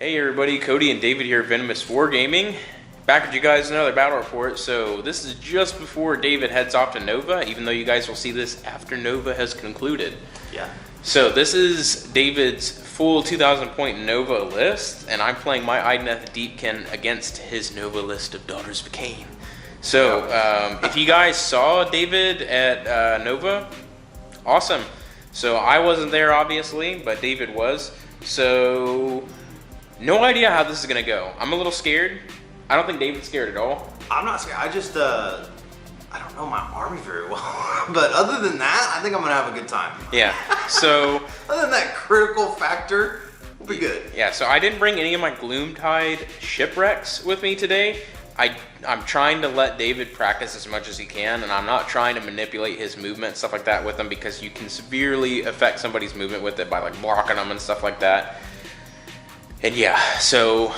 Hey everybody, Cody and David here, Venomous Wargaming. Back with you guys, another battle report. So this is just before David heads off to Nova, even though you guys will see this after Nova has concluded. Yeah. So this is David's full 2,000 point Nova list, and I'm playing my Idoneth Deepkin against his Nova list of Daughters of Cain. So if you guys saw David at Nova, awesome. So I wasn't there obviously, but David was. So no idea how this is gonna go. I'm a little scared. I don't think David's scared at all. I'm not scared. I just, I don't know my army very well. But other than that, I think I'm gonna have a good time. Yeah, so. Other than that critical factor, we'll be good. Yeah, so I didn't bring any of my Gloomtide shipwrecks with me today. I'm trying to let David practice as much as he can, and I'm not trying to manipulate his movement and stuff like that with him, because you can severely affect somebody's movement with it by like blocking them and stuff like that. And yeah, so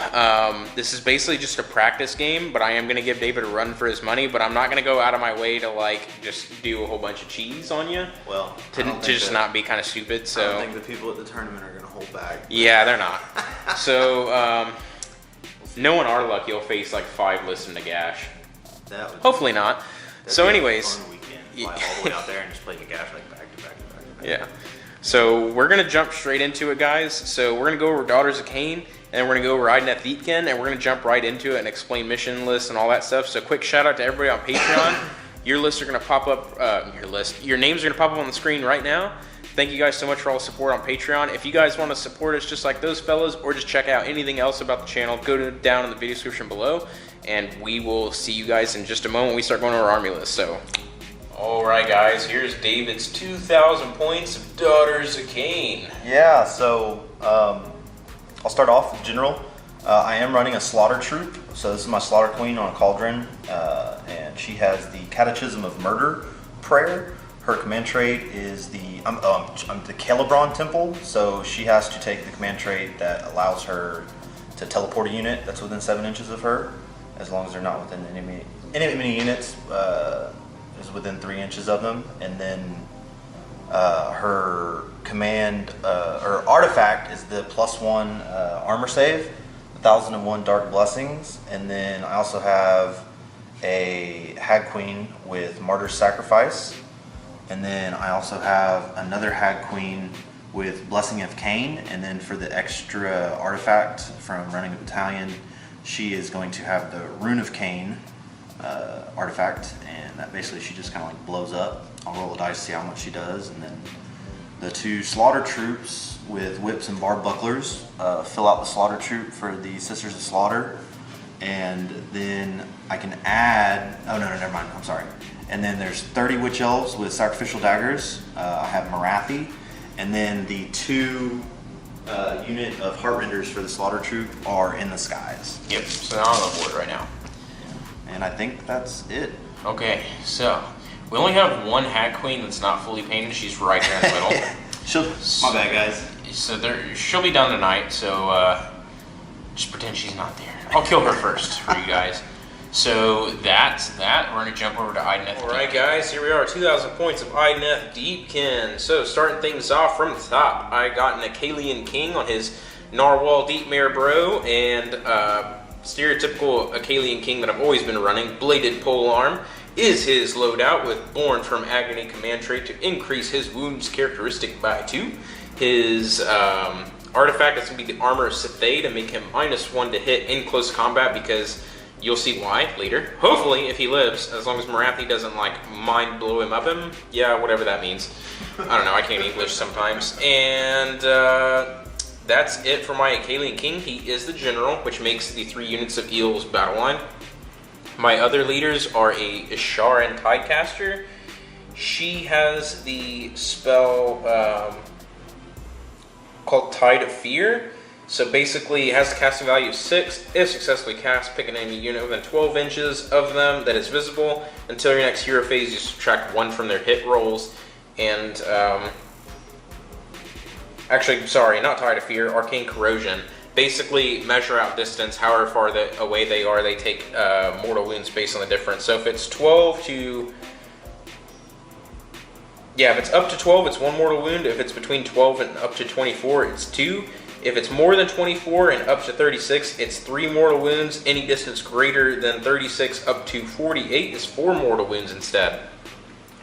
this is basically just a practice game, but I am going to give David a run for his money, but I'm not going to go out of my way to like just do a whole bunch of cheese on you. Well, to just not be kind of stupid. So I don't think the people at the tournament are going to hold back. Yeah, they're not. So knowing our luck, you'll face like 5 lists in Nagash. Hopefully not. So anyways, fun weekend. Fly all the way out there and just play Nagash like back to back to back to back. Yeah. So we're gonna jump straight into it, guys. So we're gonna go over Daughters of Cain, and we're gonna go over Idoneth Deepkin, and we're gonna jump right into it and explain mission lists and all that stuff. So quick shout out to everybody on Patreon. Your lists are gonna pop up. Your names are gonna pop up on the screen right now. Thank you guys so much for all the support on Patreon. If you guys want to support us just like those fellas, or just check out anything else about the channel, go down in the video description below, and we will see you guys in just a moment when we start going over our army list. So, all right, guys, here's David's 2,000 points of Daughters of Cain. Yeah, so I'll start off with General. I am running a Slaughter Troop, so this is my Slaughter Queen on a Cauldron, and she has the Catechism of Murder prayer. Her command trait is the Calibron Temple, so she has to take the command trait that allows her to teleport a unit that's within 7 inches of her, as long as they're not within enemy units is within 3 inches of them. And then her command or artifact is the +1 armor save, 1001 Dark Blessings, and then I also have a Hag Queen with Martyr's Sacrifice. And then I also have another Hag Queen with Blessing of Cain. And then for the extra artifact from running a battalion, she is going to have the Rune of Cain artifact. And that basically she just kind of like blows up. I'll roll a dice to see how much she does. And then the 2 Slaughter Troops with Whips and Barbed Bucklers fill out the Slaughter Troop for the Sisters of Slaughter. And then I can add, oh no, never mind, I'm sorry. And then there's 30 Witch Elves with Sacrificial Daggers. I have Marathi. And then the 2 unit of Heartrenders for the Slaughter Troop are in the skies. Yep, so they're on the board right now. And I think that's it. Okay, so we only have 1 Hag Queen that's not fully painted. She's right there in the middle. My bad, guys. So she'll be done tonight, so just pretend she's not there. I'll kill her first for you guys. So that's that. We're going to jump over to Idoneth Deepkin. Alright guys, here we are, 2,000 points of Idoneth Deepkin. So starting things off from the top, I got an Acalian King on his Narwhal Deepmare Bro, and stereotypical Acalian King that I've always been running, Bladed Polearm, is his loadout with Born from Agony command trait to increase his wounds characteristic by 2. His artifact is going to be the Armor of Sithay to make him -1 to hit in close combat, because you'll see why later. Hopefully, if he lives, as long as Marathi doesn't like mind blow him up him. Yeah, whatever that means. I don't know, I can't English sometimes. And that's it for my Acalian King. He is the general, which makes the 3 units of Eel's battle line. My other leaders are a Isharan Tidecaster. She has the spell called Tide of Fear. So basically, it has a casting value of 6. If successfully cast, pick an enemy unit within 12 inches of them that is visible. Until your next hero phase, you subtract 1 from their hit rolls. And, actually, sorry, not Tide of Fear, Arcane Corrosion. Basically, measure out distance, however far away they are, they take mortal wounds based on the difference. So if it's 12 to... Yeah, if it's up to 12, it's 1 mortal wound. If it's between 12 and up to 24, it's 2. If it's more than 24 and up to 36, it's 3 mortal wounds. Any distance greater than 36 up to 48 is 4 mortal wounds instead.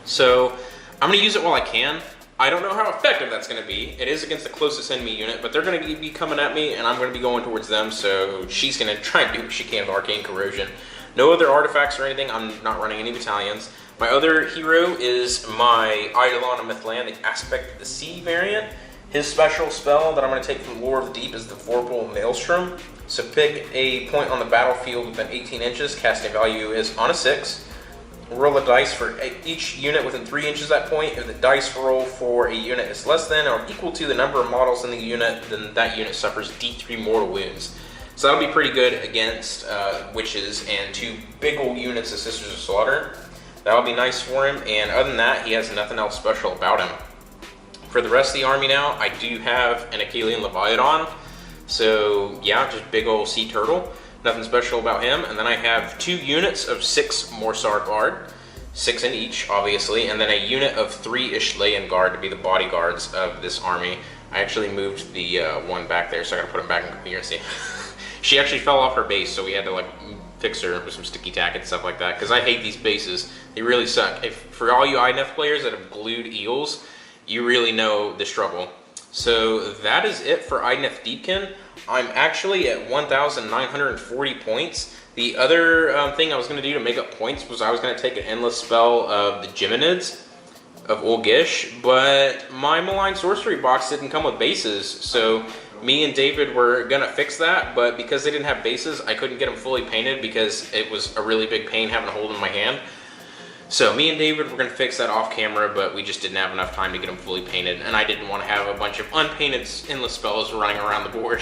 So I'm going to use it while I can. I don't know how effective that's going to be. It is against the closest enemy unit, but they're going to be coming at me, and I'm going to be going towards them, so she's going to try and do what she can with Arcane Corrosion. No other artifacts or anything. I'm not running any battalions. My other hero is my Idoneth Deepkin, the Aspect of the Sea variant. His special spell that I'm going to take from Lore of the Deep is the Vorpal Maelstrom. So pick a point on the battlefield within 18 inches. Casting value is on a 6. Roll a dice for each unit within 3 inches of that point. If the dice roll for a unit is less than or equal to the number of models in the unit, then that unit suffers D3 mortal wounds. So that'll be pretty good against witches and 2 big old units of Sisters of Slaughter. That'll be nice for him, and other than that, he has nothing else special about him. For the rest of the army now, I do have an Achillean Leviathan. So yeah, just big old sea turtle. Nothing special about him. And then I have 2 units of 6 Morsar Guard, 6 in each, obviously, and then a unit of 3 Ishleyan Guard to be the bodyguards of this army. I actually moved the one back there, so I gotta put him back in here and see. She actually fell off her base, so we had to like fix her with some sticky tack and stuff like that, because I hate these bases. They really suck. For all you Idoneth players that have glued eels, you really know the struggle. So that is it for Idoneth Deepkin. I'm actually at 1,940 points. The other thing I was going to do to make up points was I was going to take an endless spell of the Geminids of Ulgish, but my Malign Sorcery box didn't come with bases, so me and David were going to fix that, but because they didn't have bases, I couldn't get them fully painted because it was a really big pain having to hold in my hand. So me and David were going to fix that off camera, but we just didn't have enough time to get them fully painted, and I didn't want to have a bunch of unpainted endless spells running around the board.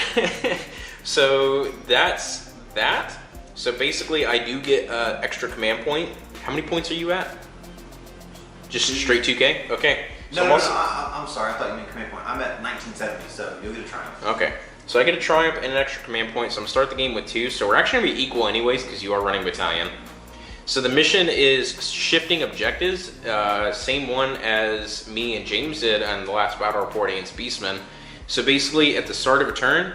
So that's that. So basically I do get an extra command point. How many points are you at? Just straight 2K? Okay. So No, I'm sorry, I thought you meant command point. I'm at 1970, so you'll get a triumph. Okay. So I get a triumph and an extra command point, so I'm going to start the game with 2. So we're actually going to be equal anyways, because you are running battalion. So the mission is shifting objectives, same one as me and James did on the last battle report against Beastmen. So basically at the start of a turn,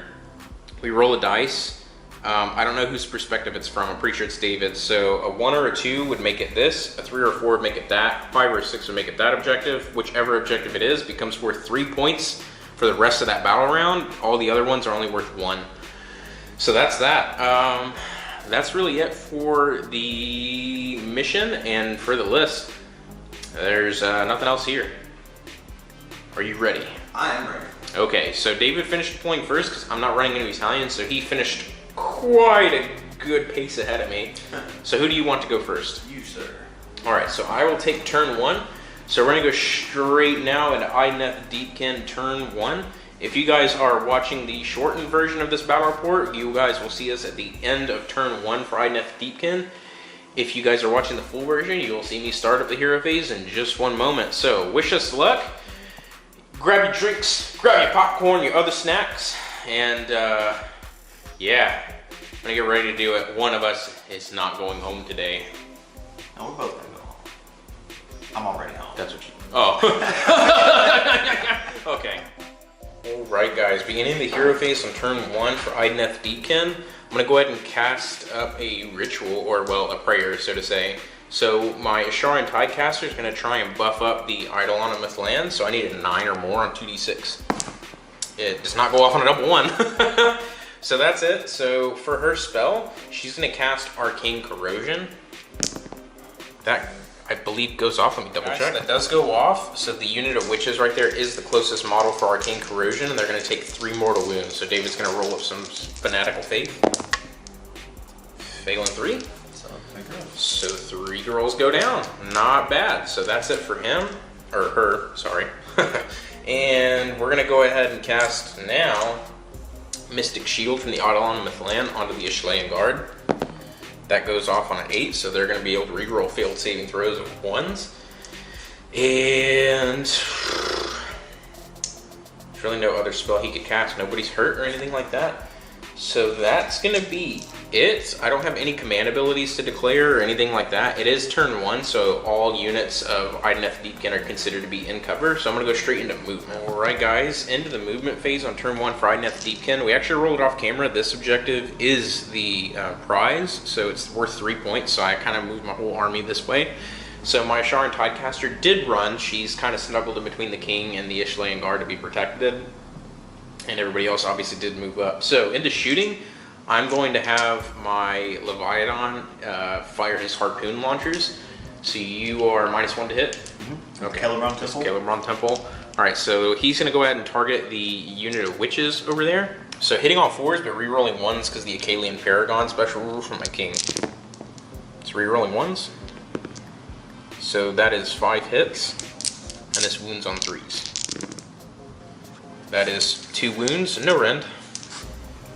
we roll a dice. I don't know whose perspective it's from, I'm pretty sure it's David's. So a 1 or a 2 would make it this, a 3 or a 4 would make it that, 5 or a 6 would make it that objective. Whichever objective it is becomes worth 3 points for the rest of that battle round. All the other ones are only worth 1. So that's that. That's really it for the mission and for the list. There's nothing else here. Are you ready? I am ready. Okay, so David finished deploying first because I'm not running any battalions, so he finished quite a good pace ahead of me. So who do you want to go first? You, sir. Alright, so I will take turn 1. So we're going to go straight now into Idoneth Deepkin turn 1. If you guys are watching the shortened version of this battle report, you guys will see us at the end of turn 1 for Idoneth Deepkin. If you guys are watching the full version, you will see me start up the hero phase in just one moment. So wish us luck. Grab your drinks, grab your popcorn, your other snacks, and yeah, I'm gonna get ready to do it. One of us is not going home today. No, we're both gonna go home. I'm already home. That's what you... Oh. Okay. Alright guys, beginning the hero phase on turn 1 for Idoneth Deepkin. I'm going to go ahead and cast up a ritual, or well, a prayer, so to say. So my Asharian Tidecaster is going to try and buff up the Idoneth land, so I need a 9 or more on 2d6. It does not go off on a double 1. So that's it. So for her spell, she's going to cast Arcane Corrosion. That, I believe, goes off. Let me double check. That does go off. So the unit of witches right there is the closest model for Arcane Corrosion, and they're going to take 3 mortal wounds. So David's going to roll up some fanatical faith. Failing 3. So 3 girls go down. Not bad. So that's it for him. Or her, sorry. And we're going to go ahead and cast now Mystic Shield from the Idoneth land onto the Ishleyan Guard. That goes off on an 8, so they're going to be able to reroll failed saving throws of 1s. And there's really no other spell he could cast. Nobody's hurt or anything like that. So that's gonna be it. I don't have any command abilities to declare or anything like that. It is turn 1, so all units of Idoneth Deepkin are considered to be in cover. So I'm gonna go straight into movement. All right, guys, into the movement phase on turn 1 for Idoneth Deepkin. We actually rolled it off camera. This objective is the prize, so it's worth 3 points. So I kind of moved my whole army this way. So my Asharan Tidecaster did run. She's kind of snuggled in between the king and the Ishlean Guard to be protected. And everybody else obviously did move up. So into shooting, I'm going to have my Leviathan fire his harpoon launchers. So you are -1 to hit. Mm-hmm. Okay. Calibron Temple. Calibron Temple. All right, so he's going to go ahead and target the unit of witches over there. So hitting all 4s, but re-rolling 1s because the Acalian Paragon special rule from my king. It's re-rolling 1s. So that is 5 hits, and this wounds on 3s. That is 2 wounds, no rend.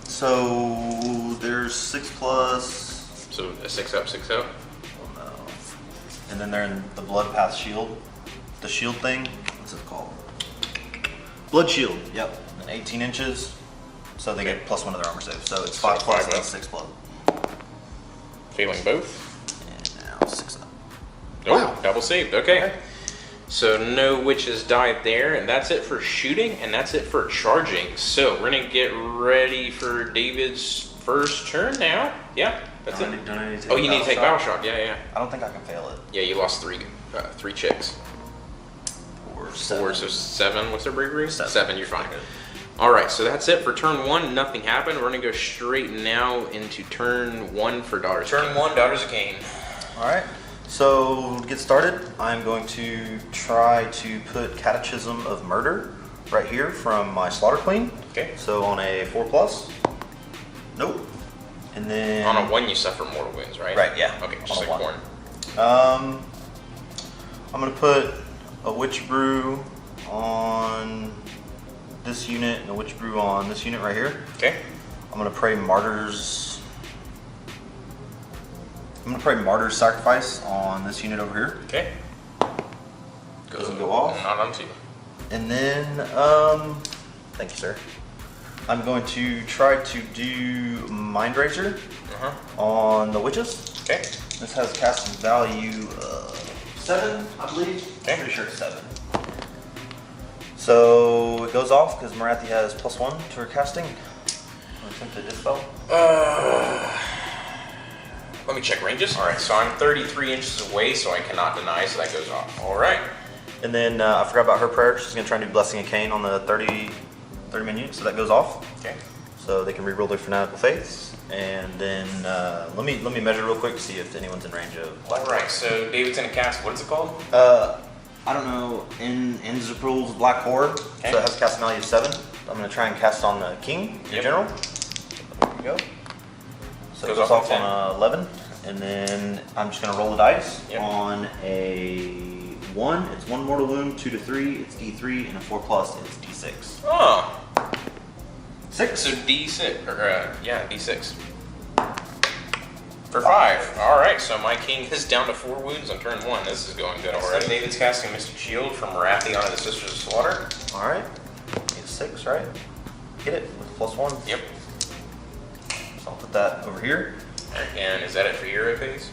So there's 6 plus. So a 6 up, 6 out. Oh no. And then they're in the Blood Path Shield. The shield thing. What's it called? Blood Shield. Yep. And 18 inches. So they get +1 to their armor save. So it's 5 plus and 6 plus. Failing both. And now 6 up. Oh, Wow. double saved. Okay. So no witches died there, and that's it for shooting, and that's it for charging. So we're gonna get ready for David's first turn now. Yeah, that's it. Don't I need to take Oh, you need to take battle shot? shock. Yeah. I don't think I can fail it. Yeah, you lost 3 chicks. 4, 4, so 7. What's their bravery? 7. You're fine. All right, so that's it for turn 1. Nothing happened. We're gonna go straight now into turn 1 for Daughters of Cain. Turn 1, Daughters of Cain. All right. So to get started, I'm going to try to put Catechism of Murder right here from my Slaughter Queen. Okay. So on a 4 plus. Nope. And then On a 1, you suffer mortal wounds, right? Right, yeah. Okay, On just a like 1. corn. I'm gonna put a Witch Brew on this unit and a Witch Brew on this unit right here. Okay. I'm gonna pray Martyrs. I'm gonna pray Martyr's Sacrifice on this unit over here. Okay. Doesn't go off. Not on 2. And then, thank you, sir. I'm going to try to do Mind Razor on the witches. Okay. This has casting value 7, I believe. Okay. I'm pretty sure it's 7. So it goes off because Marathi has +1 to her casting. I'm attempt to dispel. Let me check ranges. All right, so I'm 33 inches away, so I cannot deny, so that goes off. All right. And then I forgot about her prayer. She's gonna try and do Blessing of Cain on the 30 man unit, so that goes off. Okay. So they can reroll their fanatical faiths. And then let me measure real quick to see if anyone's in range of Black. All right, so David's gonna cast, what is it called? I don't know, in Zaprul's Black Horror. Okay. So it has a casting value of 7. I'm gonna try and cast on the king in general. There we go. So it goes off on 11, and then I'm just gonna roll the dice. Yep. On a 1, it's 1 mortal wound. 2 to 3, it's D3, and a 4 plus, it's D6. Oh. 6. So D6, or yeah, D6. For 5. All right, so my king is down to 4 wounds on turn 1. This is going good already. David's casting Mystic Shield from Marathi onto the Sisters of Slaughter. All right. Need a 6, right? Hit it with +1. Yep. So I'll put that over here. And is that it for hero phase?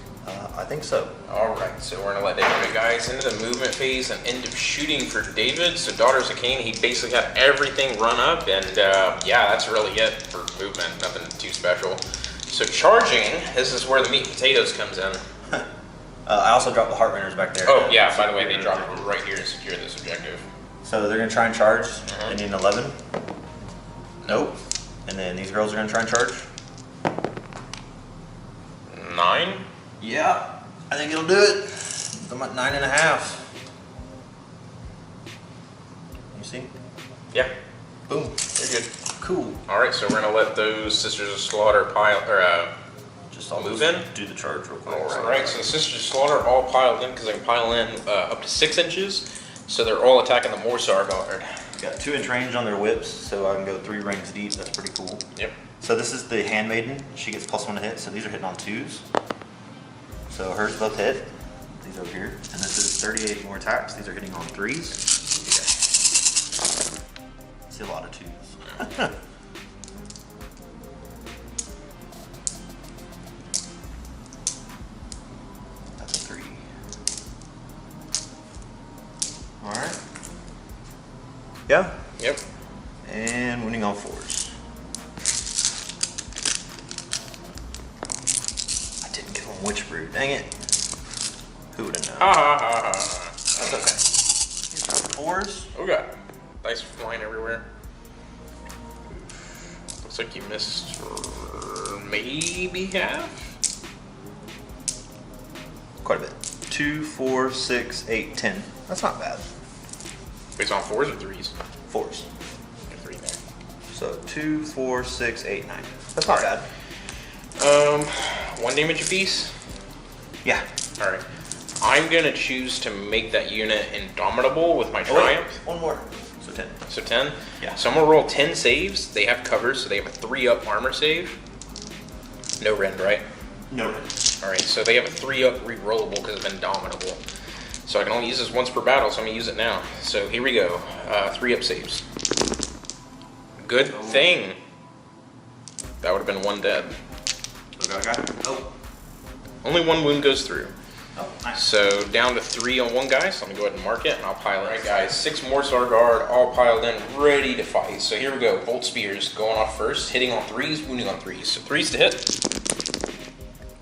I think so. All right, so we're gonna let David go, guys, into the movement phase and end of shooting for David. So Daughters of Cain, he basically got everything run up, and yeah, that's really it for movement. Nothing too special. So charging, this is where the meat and potatoes comes in. I also dropped the Heartrenders back there. Oh yeah, by the way, they dropped it right here to secure this objective. So they're gonna try and charge. They need an 11. Nope. And then these girls are gonna try and charge. 9. Yeah, I think it'll do it. I'm at 9.5. You see? Yeah, Boom. you're good. Cool. All right, so we're gonna let those Sisters of Slaughter pile, or Just I'll move just in? do the charge real quick. all right, so the Sisters of Slaughter are all piled in because they can pile in up to 6 inches. So they're all attacking the Morsar Guard. Got 2 inch range on their whips, so I can go 3 rings deep. That's pretty cool. Yep. So this is the Handmaiden. She gets +1 to hit, so these are hitting on 2s. So hers both hit. These over here. And this is 38 more attacks. These are hitting on 3s. Yeah. See a lot of 2s. Yeah. Yep. And winning on 4s. I didn't give him Witch Brew. Dang it. Who would have known? Ha ha ha ha. That's okay. 4s. Oh god. Dice flying everywhere. Looks like you missed maybe half? Quite a bit. 2, 4, 6, 8, 10. That's not bad. Wait, it's on 4s or 3s? 4s. Get 3 there. So 2, 4, 6, 8, 9. That's not bad. 1 damage apiece? Yeah. Alright. I'm gonna choose to make that unit indomitable with my Triumph. One more. So 10. So 10? Yeah. So I'm gonna roll 10 saves. They have cover, so they have a 3-up armor save. No rend, right? No. Alright, so they have a 3-up re-rollable because of indomitable. So I can only use this once per battle, so I'm gonna use it now. So here we go. 3-up saves. Good thing. That would have been 1 dead. Okay. Oh. Only 1 wound goes through. Oh, nice. So down to 3 on 1 guy, so let me go ahead and mark it and I'll pile in. Alright guys, 6 Morrsar Guard, all piled in, ready to fight. So here we go, Bolt Spears going off first, hitting on 3s, wounding on 3s. So 3s to hit.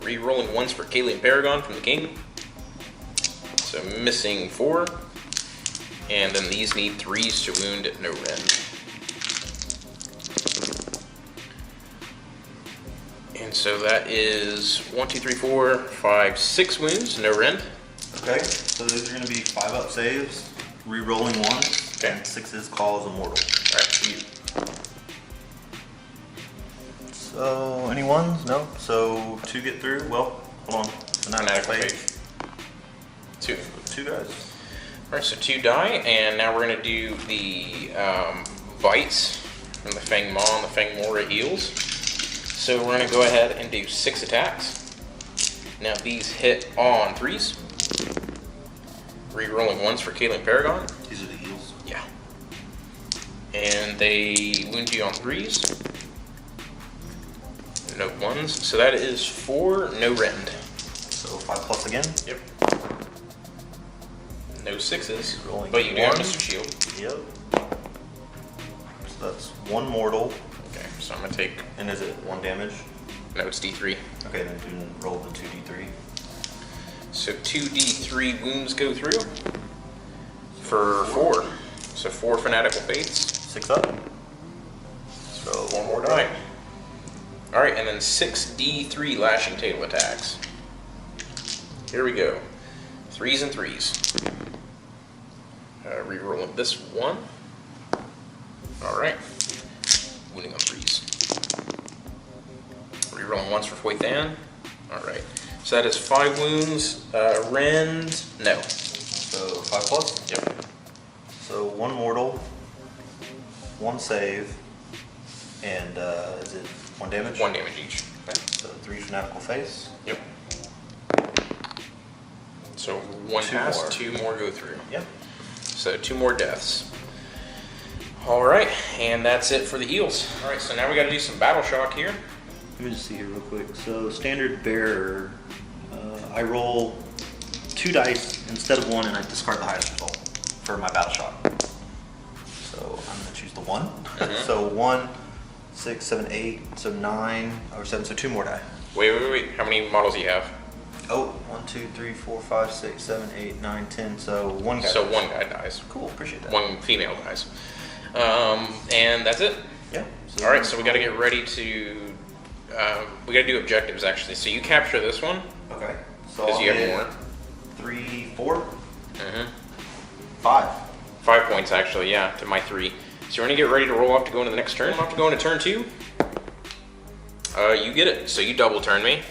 Re-rolling 1s for Cain and Paragon from the King. So missing 4. And then these need 3s to wound at no rend. And so that is 1, 2, 3, 4, 5, 6 wounds, no rend. Okay, so those are going to be 5-up saves, re-rolling 1s, Okay. and 6s calls immortal. Alright, for you. So, any 1s? No? So, 2 get through? Well, hold on. Fanatical Faith. 2. 2 guys. Alright, so 2 die, and now we're going to do the bites from the Fang Maw and the Fang Mora heals. So we're going to go ahead and do 6 attacks. Now these hit on 3s. Re-rolling 1s for Cain and Paragon. These are the heals. Yeah. And they wound you on 3s. No 1s. So that is 4, no rend. So 5+ again? Yep. No 6s. Rolling But you do have 1. Mr. Shield. Yep. So that's 1 mortal. Okay, so I'm going to take... And is it 1 damage? No, it's D3. Okay, then do roll the 2d3. So 2d3 wounds go through for 4. So 4 Fanatical Faiths. 6 up. So 4 more die. Alright, and then 6d3 Lashing Tail attacks. Here we go. 3s and 3s. Rerolling this 1. Alright. Wounding on 3s. Rerolling 1s for Foythan. Alright. So that is 5 wounds. Rend, no. So 5+? Yep. So 1 mortal, 1 save, and is it 1 damage? 1 damage each. Okay, so 3 fanatical face. Yep. So 1 2 pass, more. 2 more go through. Yep. So 2 more deaths. Alright, and that's it for the heals. Alright, so now we gotta do some battle shock here. Let me just see here real quick. So standard bearer, I roll 2 dice instead of 1, and I discard the highest result for my battle shock. So I'm gonna choose the 1. So 1, 6, 7, 8, so 9, or 7, so 2 more die. Wait. How many models do you have? Oh, 1, 2, 3, 4, 5, 6, 7, 8, 9, 10, so 1 guy. So 1 guy dies. Cool, appreciate that. 1 female dies. And that's it. Yeah. So Alright, so we gotta get ready to... we gotta do objectives actually. So you capture this one. Okay. So Because I'll you get have more. 3, 4, Mm-hmm. 5. 5 points actually, yeah, to my 3. So we're gonna get ready to roll off to go into the next turn. Off to go into turn 2. You get it. So you double turn me,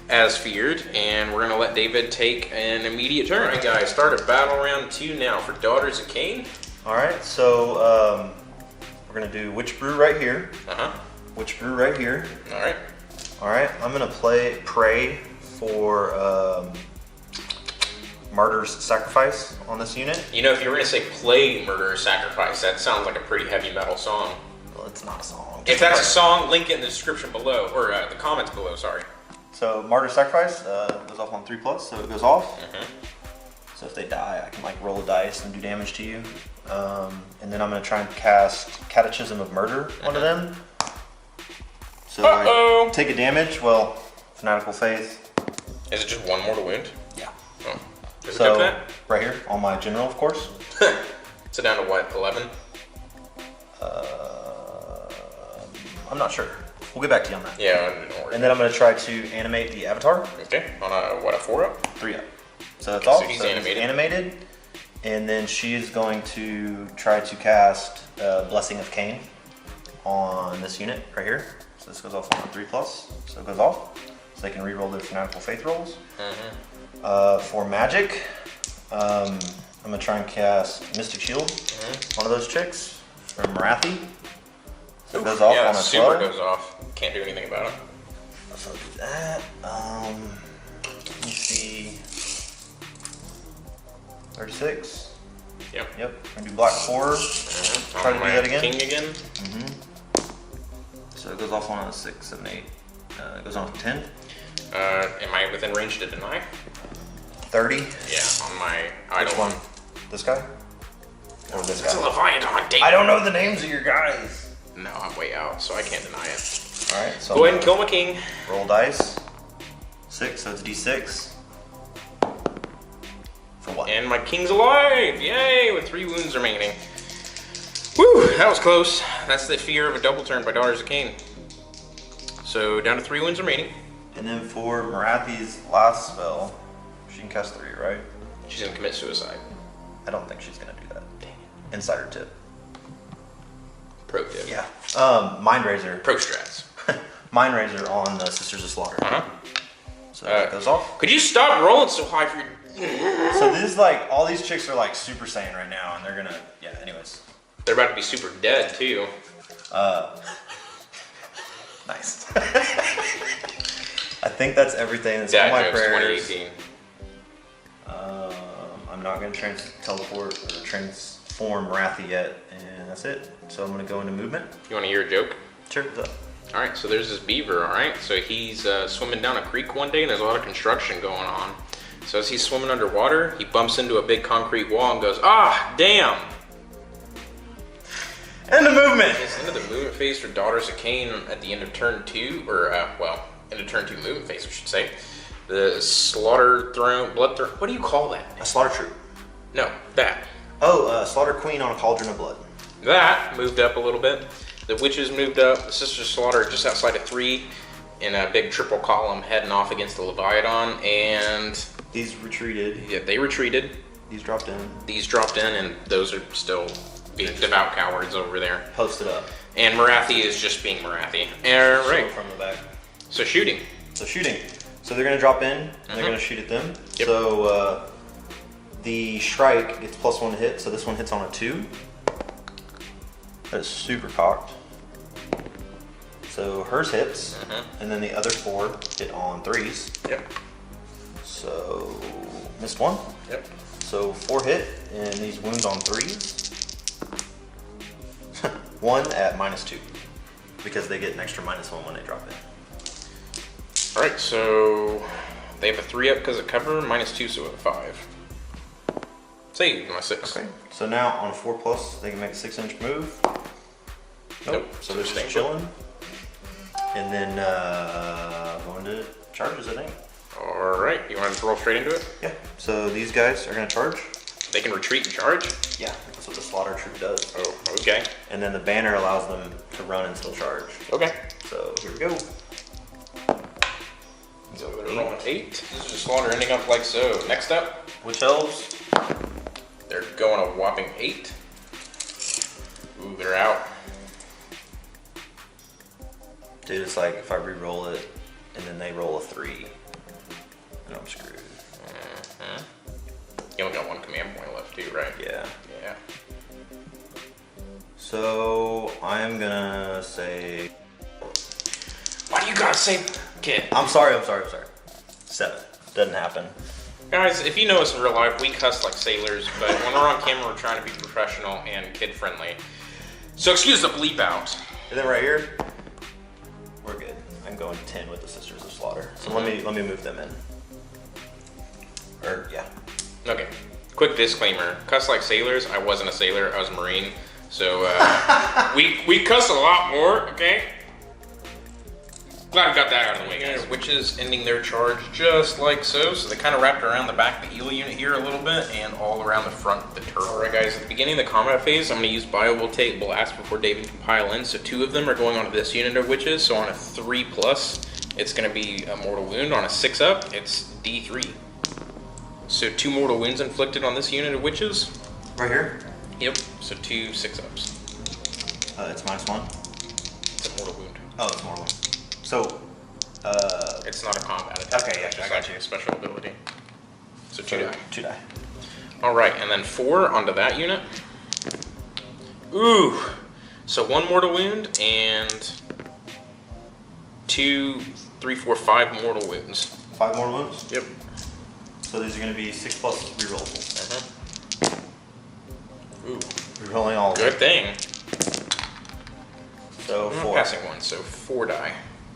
as feared, and we're gonna let David take an immediate turn. Alright guys, start a battle round 2 now for Daughters of Cain. Alright, so we're gonna do Witch Brew right here. Witch Brew right here. Alright. Alright, I'm gonna pray for Martyr's Sacrifice on this unit. You know, if you were gonna say play Murder Sacrifice, that sounds like a pretty heavy metal song. Well, it's not a song. If that's a song, link it in the description below, or the comments below, sorry. So Martyr's Sacrifice goes off on 3+, so it goes off. So if they die, I can like roll a dice and do damage to you. And then I'm going to try and cast Catechism of Murder onto them. So I take a damage. Well, Fanatical Faith. Is it just one more to wound? Yeah. Oh. Does it So do that? right here on my general, of course. So down to what, 11? I'm not sure. We'll get back to you on that. Yeah, don't worry. And then I'm going to try to animate the avatar. Okay, on a, what, a 4-up? 3-up. So that's Okay, all. so he's animated. And then she is going to try to cast Blessing of Cain on this unit right here. So this goes off on a 3+. So it goes off. So they can re-roll their Fanatical Faith rolls. For magic, I'm going to try and cast Mystic Shield. One of those chicks from Marathi. So it goes off on a 12. super goes off. Can't do anything about it. So I'll do that. Let me see. 36. Yep. Yep. We're gonna do Black 4. Try to do that again. King again. So it goes off on a 6, 7, 8. It goes on a 10. Am I within range to deny? 30. Yeah, on my idol. Which one? This guy? Or this It's a guy? Leviathan, David. I don't know the names of your guys. No, I'm way out, so I can't deny it. Alright, so Go ahead and kill my king. roll dice. 6, so it's D6. For what? And my king's alive! Yay! With 3 wounds remaining. Whew, that was close. That's the fear of a double turn by Daughters of Cain. So down to 3 wounds remaining. And then for Marathi's last spell, she can cast 3, right? She's gonna commit suicide. I don't think she's gonna do that. Dang it. Insider tip. Pro tip. Yeah. Mind Razor. Pro strats. Mind Razor on the Sisters of Slaughter. So that goes off. Could you stop rolling so high for your... So this is like, all these chicks are like Super Saiyan right now, and they're gonna, yeah, anyways. They're about to be super dead, too. Nice. I think that's everything that's Dad on my jokes prayers. 2018. I'm not gonna teleport or transform Marathi yet, and that's it. So I'm gonna go into movement. You want to hear a joke? Sure, what's up? All right, so there's this beaver, all right? So he's swimming down a creek one day, and there's a lot of construction going on. So as he's swimming underwater, he bumps into a big concrete wall and goes, ah, damn! End of movement! It's into the movement phase for Daughters of Cain at the end of turn 2, or, well, end of turn 2 movement phase, I should say. The Slaughter Throne, Blood Throne, what do you call that? A Slaughter Troop. No, that. Oh, Slaughter Queen on a Cauldron of Blood. That moved up a little bit. The Witches moved up. The Sisters of Slaughter just outside of 3 in a big triple column heading off against the Leviathan, and... These retreated. Yeah, they retreated. These dropped in. These dropped in, and those are still being devout cowards over there. Posted up. And Marathi is just being Marathi. Right. From the back. So shooting. So shooting. So they're gonna drop in, and they're gonna shoot at them. Yep. So the Shrike gets +1 to hit, so this one hits on a 2. That's super cocked. So hers hits, and then the other 4 hit on 3s. Yep. So missed 1. Yep. So 4 hit, and these wounds on 3s. 1 at -2, because they get an extra -1 when they drop in. All right, so they have a 3-up because of cover, -2, so a 5. Say my 6. Okay. So now on a 4+, they can make a 6-inch move. Nope. So they're just chilling. And then going to charges, I think. All right, you want to roll straight into it? Yeah. So these guys are gonna charge. They can retreat and charge? Yeah. That's what the Slaughter Troop does. Oh, okay. And then the banner allows them to run and still charge. Okay. So here we go. So they're rolling 8. This is just Slaughter ending up like so. Next up, Witch Elves. they're going a whopping 8. Ooh, they're out. Dude, it's like if I re-roll it and then they roll a 3, then I'm screwed. You only got 1 command point left too, right? Yeah. Yeah. So I'm gonna say. Why do you gotta say kid? I'm sorry. 7. Doesn't happen. Guys, if you know us in real life, we cuss like sailors, but when we're on camera, we're trying to be professional and kid-friendly. So excuse the bleep out. And then right here, we're good. I'm going 10 with the Sisters of Slaughter. So let me move them in. Or yeah. Okay. Quick disclaimer, cuss like sailors. I wasn't a sailor, I was a Marine. So we cuss a lot more, okay? Glad we got that out of the way, guys. Witches ending their charge just like so. So they kind of wrapped around the back of the eel unit here a little bit and all around the front of the turtle. Alright guys, at the beginning of the combat phase, I'm going to use Biovoltaic Blast before David can pile in. So 2 of them are going onto this unit of witches. So on a 3+, it's going to be a mortal wound. On a 6+, it's D3. So 2 mortal wounds inflicted on this unit of witches. Right here? Yep, so 2 6+. It's -1. It's a mortal wound. Oh, it's mortal wound. So, it's not a combat attack. Okay, yeah, it's I just got like you. a special ability. So 2 die. 2 die. Alright, and then 4 onto that unit. Ooh! So 1 mortal wound and 2, 3, 4, 5 mortal wounds. 5 mortal wounds? Yep. So these are going to be 6+ rerollables. Ooh. Rerolling all of Good them. thing. So I'm 4. passing 1, so 4 die.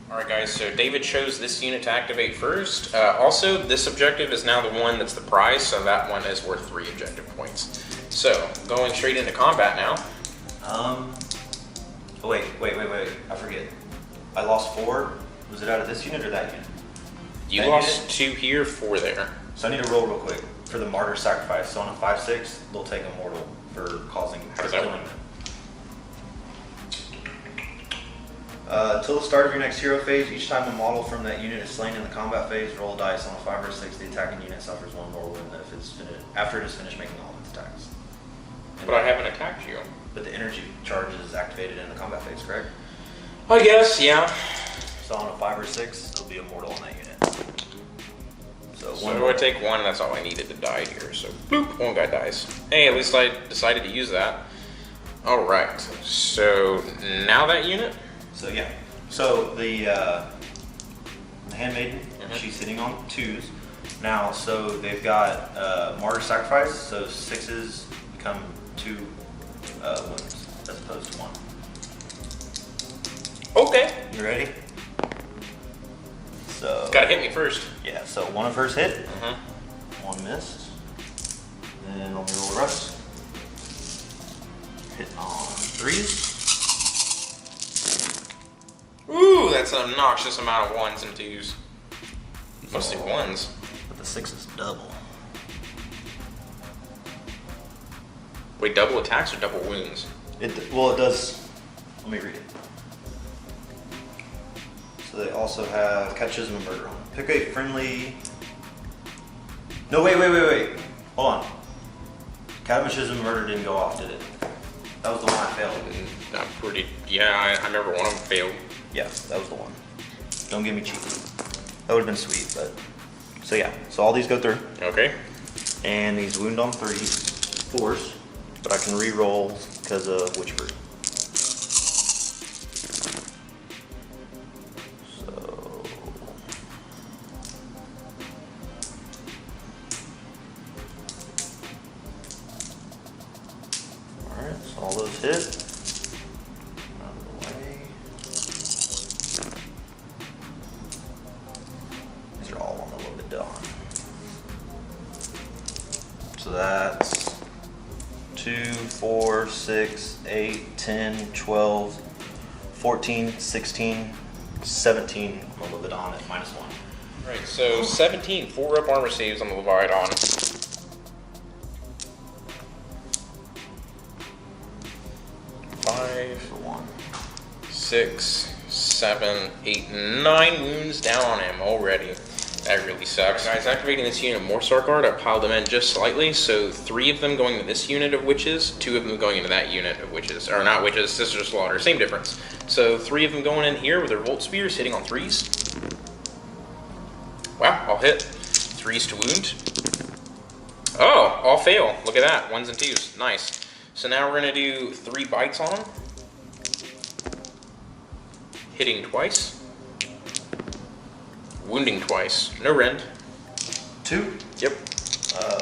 Alright guys, so David chose this unit to activate first. Also, this objective is now the one that's the prize, so that one is worth 3 objective points. So, going straight into combat now. Oh, wait. I forget. I lost 4. Was it out of this unit or that unit? You That lost unit? 2 here, 4 there. So I need to roll real quick for the martyr sacrifice. So on a 5/6, they'll take a mortal for causing How does that killing work? them. Until the start of your next hero phase, each time a model from that unit is slain in the combat phase, roll a dice. On a 5 or 6, the attacking unit suffers 1 mortal wound if it's after it is finished making all of its attacks. But I haven't attacked you. But the energy charge is activated in the combat phase, correct? I guess, yeah. So on a 5 or 6, it'll be a mortal on that unit. So So do I take 1? That's all I needed to die here. So, boop, 1 guy dies. Hey, at least I decided to use that. Alright, so now that unit? So yeah, so the handmaiden, Mm-hmm. she's sitting on 2s now. So they've got martyr sacrifice. So 6s become 2 wounds as opposed to 1. Okay. You ready? So Gotta hit me first. yeah, so 1 of hers hit, Mm-hmm. 1 missed, and let me roll the rest. Hit on 3s. Ooh, that's an obnoxious amount of 1s and 2s. Mostly 1s. But the 6 is double. Wait, double attacks or double wounds? Well, it does. Let me read it. So they also have Catechism and Murder on. Pick a friendly. No, wait. Hold on. Catechism and Murder didn't go off, did it? That was the one I failed. Not pretty. Yeah, I remember one of them failed. Yeah, that was the one. Don't get me cheap. That would have been sweet, but. So yeah, so all these go through. Okay. And these wound on 3s, 4s, but I can re-roll because of Witchford. So. Alright, so all those hit. Out of the way. These are all on a little bit down. So that's 2, 4, 6, 8, 10, 12, 14, 16, 17. I'm a little bit on it, -1. Alright, so 17, 4 up armor saves on the Leviathan. 5, For 1. 6, 7, 8, 9 wounds down on him already. That really sucks. Guys, activating this unit of Morsar Guard, I piled them in just slightly, so 3 of them going to this unit of witches, 2 of them going into that unit of witches. Or not witches, Sister Slaughter, same difference. So 3 of them going in here with their Volt Spears, hitting on 3s. Wow, I'll hit. 3s to wound. Oh, all fail. Look at that, 1s and 2s, nice. So now we're gonna do 3 bites on them. Hitting twice. Wounding twice. No rend. 2? Yep.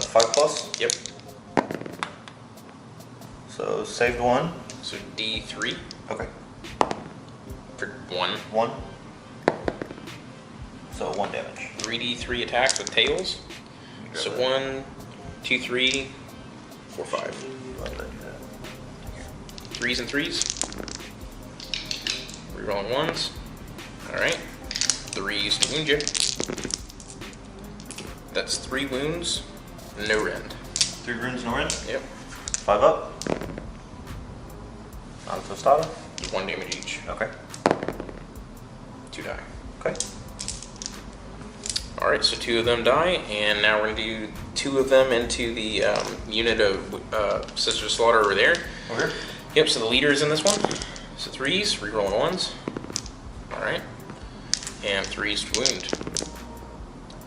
5+. Yep. So saved 1. So D3 Okay. for 1. 1. So 1 damage. 3D3 attacks with tails. So 1, 2, 3, 4, 5. Why did I do that? 3s and 3s. Rerolling 1s. Alright. 3s to wound you. That's 3 wounds, no rend. 3 runes, no rend? Yep. 5 up. Non-tostada. 1 damage each. Okay. 2 die. Okay. Alright, so 2 of them die, and now we're going to do 2 of them into the unit of Sister Slaughter over there. Over here? Yep, so the leader is in this one. So 3s, rerolling 1s. Alright. And 3s to wound.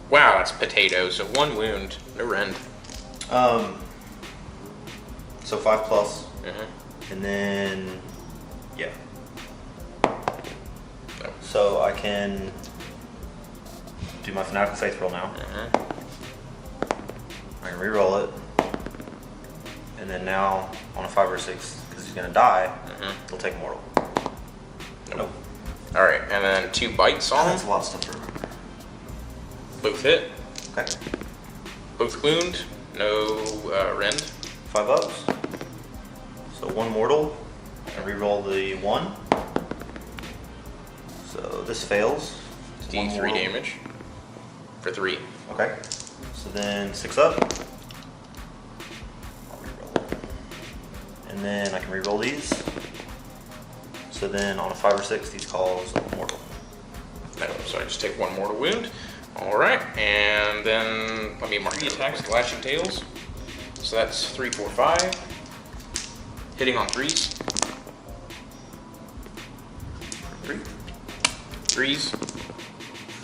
Wow, that's potato. So 1 wound, no rend. So 5 plus. Mm-hmm. And then, yeah. No. So I can do my Fanatical Faith roll now. I can re-roll it. And then now on a 5 or 6, because he's going to die, he'll take mortal. Nope. Alright, and then 2 bites on That's him. a lot of stuff to remember. Both hit. Okay. Both wound. No rend. 5 ups. So 1 mortal. And re-roll the 1. So this fails. So 1 D3 mortal. damage. For 3. Okay. So then 6 up. I'll re-roll. And then I can re-roll these. So then on a 5 or 6, these calls a mortal. No, so I just take 1 mortal wound. Alright, and then let me mark the attacks, Clashing Tails. So that's 3, 4, 5. Hitting on 3s. 3. 3s.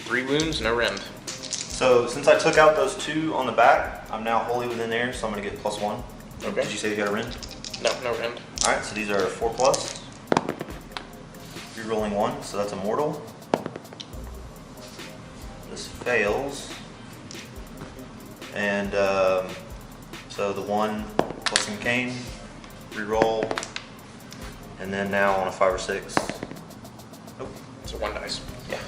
3 wounds, no rend. So since I took out those 2 on the back, I'm now wholly within there, so I'm going to get +1. Okay. Did you say you got a rend? No, no rend. Alright, so these are 4 plus. Re-rolling 1, so that's a mortal. This fails. And so the 1 plus in Cain, re-roll. And then now on a 5 or 6. Nope. So 1 dice. Yeah.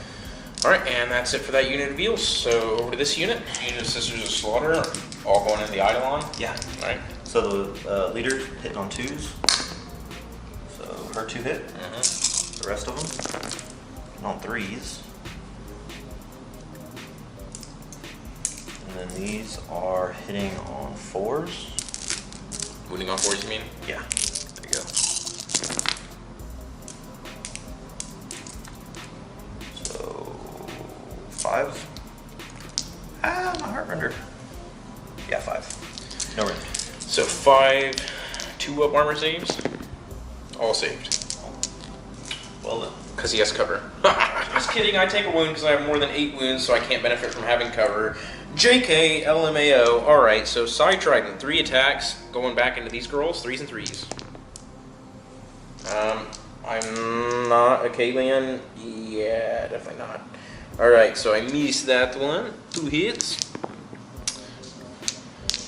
Alright, and that's it for that unit of Eels. So over to this unit. Unit of Sisters of Slaughter are all going in the Eidolon. Yeah. Alright. So the leader's hitting on 2s. So her 2 hit. The rest of them and on 3s. And then these are hitting on 4s. Wounding on 4s, you mean? Yeah. There you go. So 5. Ah, my heart render. Yeah, 5. No rend. So 5 2-up armor saves. All saved. Well done. Because he has cover. Just kidding, I take a wound because I have more than 8 wounds, so I can't benefit from having cover. JK, LMAO. Alright, so Side Trident, 3 attacks, going back into these girls, 3s and 3s. I'm not a Kalian. Yeah, definitely not. Alright, so I missed that one. 2 hits.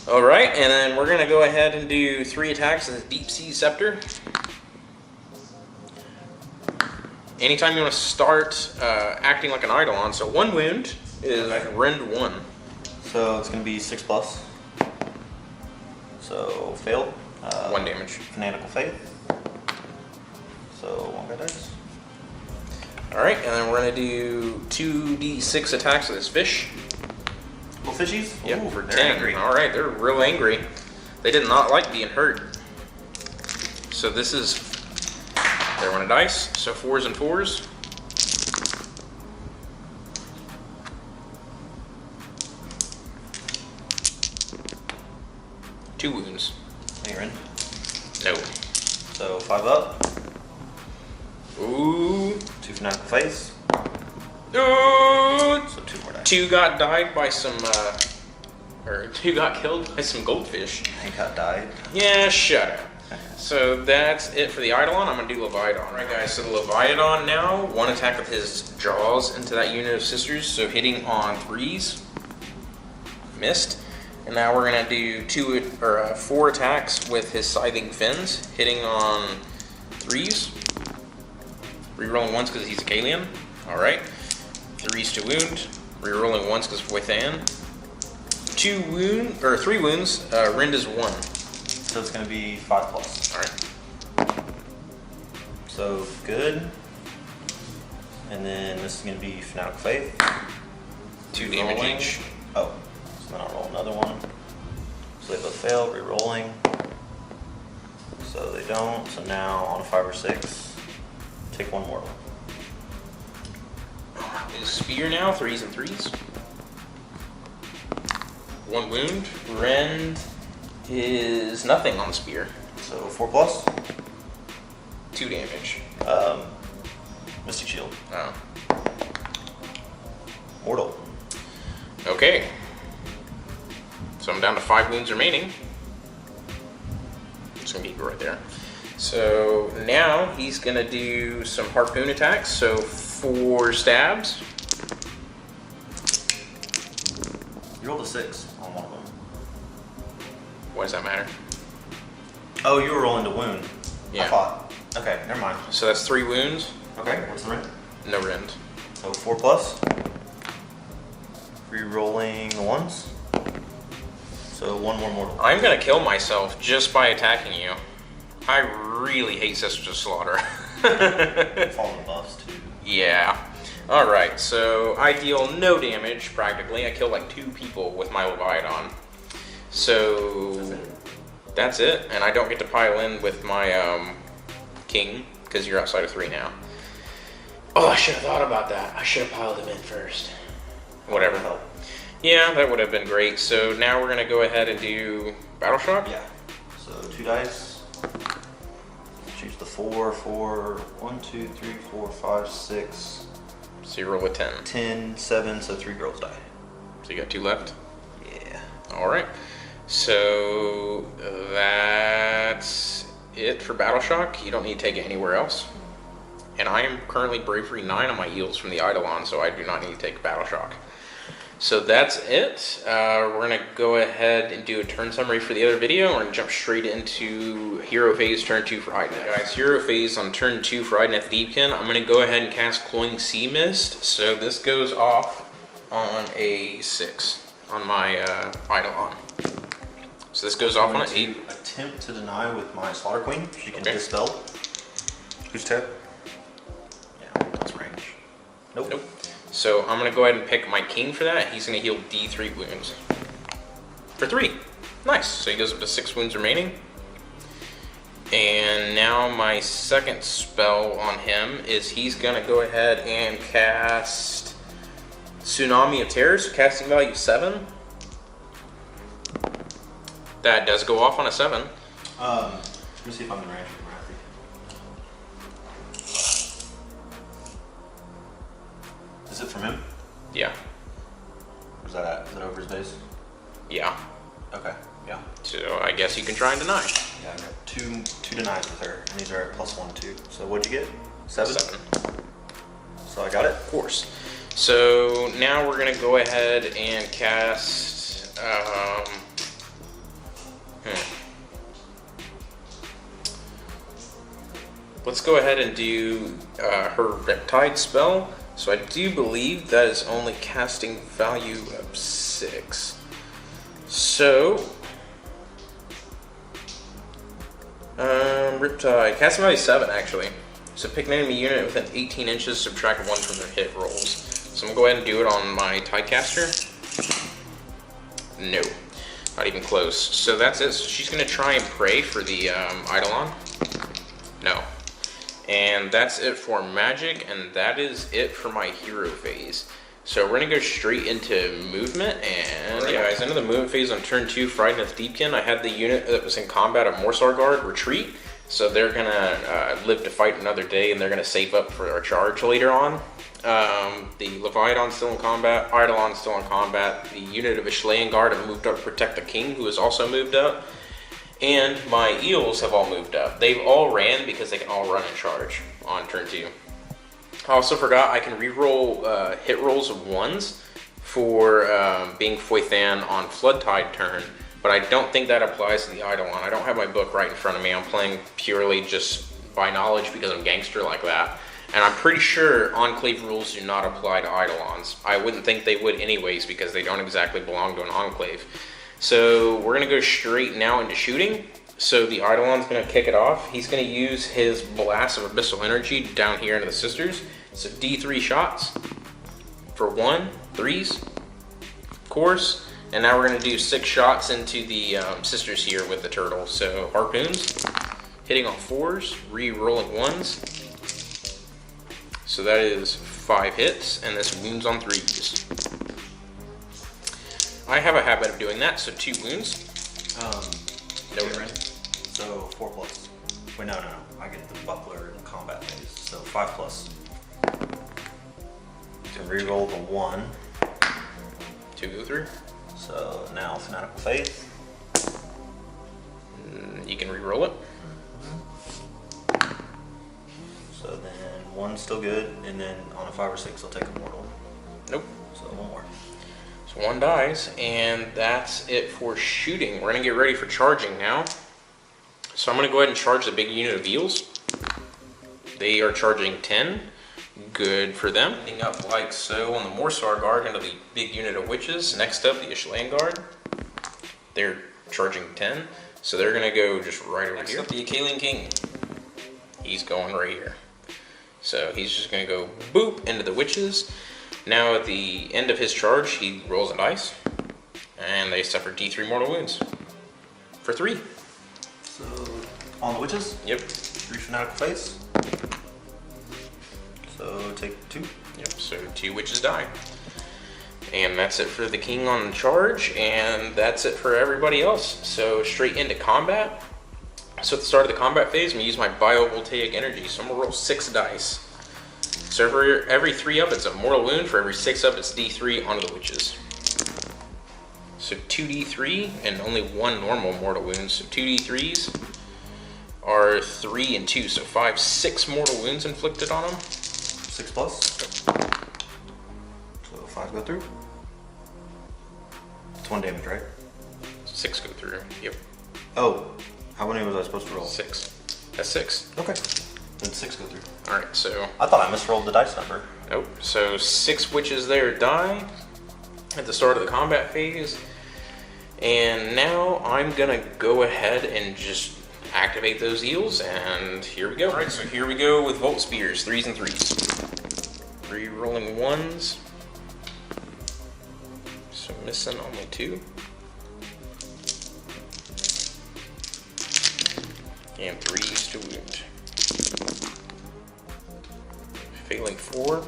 Alright, and then we're going to go ahead and do 3 attacks with Deep Sea Scepter. Anytime you want to start acting like an Eidolon, so 1 wound is rend 1. So it's going to be 6 plus. So failed. 1 damage. Fanatical Faith. So 1 guy dies. Alright, and then we're going to do 2d6 attacks with this fish. Little fishies? Yep, Ooh, for they're 10. angry. Alright, they're real angry. They did not like being hurt. So this is their 1 dice. So 4s and 4s. Two wounds. Any rend? No. So 5 up. Ooh. 2 Fanatical Faith. Ooh. So 2 more dice. 2 got died by some, or 2 got killed by some goldfish. Hank got died. Yeah, shut up. So that's it for the Eidolon. I'm going to do Leviathan. Alright guys, so the Leviathan now, 1 attack with his jaws into that unit of sisters, so hitting on 3s. Missed. And now we're going to do 4 attacks with his scything fins, hitting on 3s. Rerolling 1s because he's a Kalian. Alright. 3s to wound. Rerolling 1s because within. 3 wounds. Rend is 1. So it's going to be 5 plus. All right. So good. And then this is going to be Fanatic Faith. 2 damage Rolling. each. Oh, so then I'll roll another one. So they both fail, re-rolling. So they don't. So now on a 5 or 6, take 1 mortal. Is spear now, 3s and 3s. 1 wound. Rend is nothing on the spear. So 4 plus. 2 damage. Mystic Shield. Oh. Mortal. Okay. So I'm down to 5 wounds remaining. It's gonna be right there. So now he's gonna do some harpoon attacks. So 4 stabs. You rolled a 6 on one of them. What does that matter? Oh, you were rolling to wound. Yeah. I thought. Okay, never mind. So that's 3 wounds. Okay, what's the rend? No rend. So 4 plus. Re-rolling the ones. So 1 more mortal. I'm gonna kill myself just by attacking you. I really hate Sisters of Slaughter. Fallen buffs too. Yeah. Alright, so I deal no damage practically. I kill like 2 people with my Leviathan. So that's it. And I don't get to pile in with my king, because you're outside of 3 now. Oh, I should have thought about that. I should have piled him in first. Whatever. Yeah, that would have been great. So now we're gonna go ahead and do Battle Shock. Yeah. So 2 dice. Choose the 4, 1, 2, 3, 4, 5, 6. So you roll a 10. 10, 7, so 3 girls die. So you got 2 left? Yeah. Alright. So that's it for Battle Shock. You don't need to take it anywhere else. And I am currently Bravery 9 on my eels from the Eidolon, so I do not need to take Battle Shock. So that's it. We're going to go ahead and do a turn summary for the other video. We're going to jump straight into Hero Phase turn 2 for Idoneth. Guys, Hero Phase on turn 2 for Idoneth Deepkin. I'm going to go ahead and cast Cloying Sea Mist. So this goes off on a 6 on my Eidolon. So this goes off on an 8. Attempt to deny with my Slaughter Queen. She can dispel. Who's tap? Yeah, that's range. Nope. So I'm going to go ahead and pick my king for that. He's going to heal D3 wounds. For 3. Nice. So he goes up to 6 wounds remaining. And now my second spell on him is he's going to go ahead and cast Tsunami of Terror. So casting value 7. That does go off on a 7. Let me see if I'm in range for Wrathy. Is it from him? Yeah. Where's that at? Is it over his base? Yeah. Okay, yeah. So I guess you can try and deny. Yeah, I got two denies with her, and these are at +1, 2. So what'd you get? 7? 7. So I got it? Of course. So now we're going to go ahead and cast... Let's go ahead and do her Riptide spell. So I do believe that is only casting value of 6. So, Riptide, casting value 7 actually. So pick an enemy unit within 18 inches, subtract 1 from their hit rolls. So I'm going to go ahead and do it on my Tidecaster. No, not even close. So that's it. So she's going to try and pray for the Eidolon. No. And that's it for magic, and that is it for my hero phase. So we're gonna go straight into movement, and yeah, guys, into the movement phase on turn 2 for Idoneth Deepkin. I had the unit that was in combat of Morsar Guard retreat, so they're gonna live to fight another day, and they're gonna save up for our charge later on. The Leviathan's still in combat, Eidolon's still in combat. The unit of Ishlean Guard have moved up to protect the king, who has also moved up. And my eels have all moved up. They've all ran because they can all run and charge on turn 2. I also forgot I can reroll hit rolls of 1s for being Foythan on Flood Tide turn, but I don't think that applies to the Eidolon. I don't have my book right in front of me. I'm playing purely just by knowledge because I'm gangster like that. And I'm pretty sure Enclave rules do not apply to Eidolons. I wouldn't think they would anyways because they don't exactly belong to an Enclave. So we're going to go straight now into shooting. So the Eidolon's going to kick it off. He's going to use his Blast of Abyssal Energy down here into the Sisters. So D3 shots for 1, 3s, of course. And now we're going to do 6 shots into the Sisters here with the Turtle. So Harpoons, hitting on 4s, re-rolling 1s. So that is 5 hits, and this wounds on 3s. I have a habit of doing that, so 2 wounds. No rend. So 4 plus. Wait, no. I get the buckler in the combat phase. So 5 plus. To reroll the 1. 2 go through. So now Fanatical Faith. You can re-roll it. So then 1's still good, and then on a 5 or 6 I'll take a mortal. Nope. So 1 more. So 1 dies, and that's it for shooting. We're gonna get ready for charging now. So I'm gonna go ahead and charge the big unit of eels. They are charging 10. Good for them. Ending up like so on the Morsar Guard into the big unit of witches. Next up, the Ishlan Guard. They're charging 10, so they're gonna go just right over here. Next up, the Cain King. He's going right here. So he's just gonna go boop into the witches. Now at the end of his charge, he rolls a dice, and they suffer D3 mortal wounds for 3. So on the witches? Yep. 3 Fanatical Face. So take 2. Yep, so 2 witches die. And that's it for the king on the charge, and that's it for everybody else. So straight into combat. So at the start of the combat phase, I'm going to use my biovoltaic energy. So I'm going to roll 6 dice. So for every 3 up, it's a mortal wound. For every 6 up, it's D3 onto the witches. So 2D3 and only 1 normal mortal wound. So 2D3s are 3 and 2. So 5, 6 mortal wounds inflicted on them. 6 plus. So 5 go through. It's 1 damage, right? 6 go through. Yep. Oh, how many was I supposed to roll? 6. That's 6. Okay. Then 6 go through. Alright, so... I thought I misrolled the dice number. Nope. So 6 witches there die at the start of the combat phase. And now I'm gonna go ahead and just activate those eels, and here we go. Alright, so here we go with Volt Spears, 3s and 3s. Re-rolling 1s. So missing only 2. And 3s to wound. Failing 4.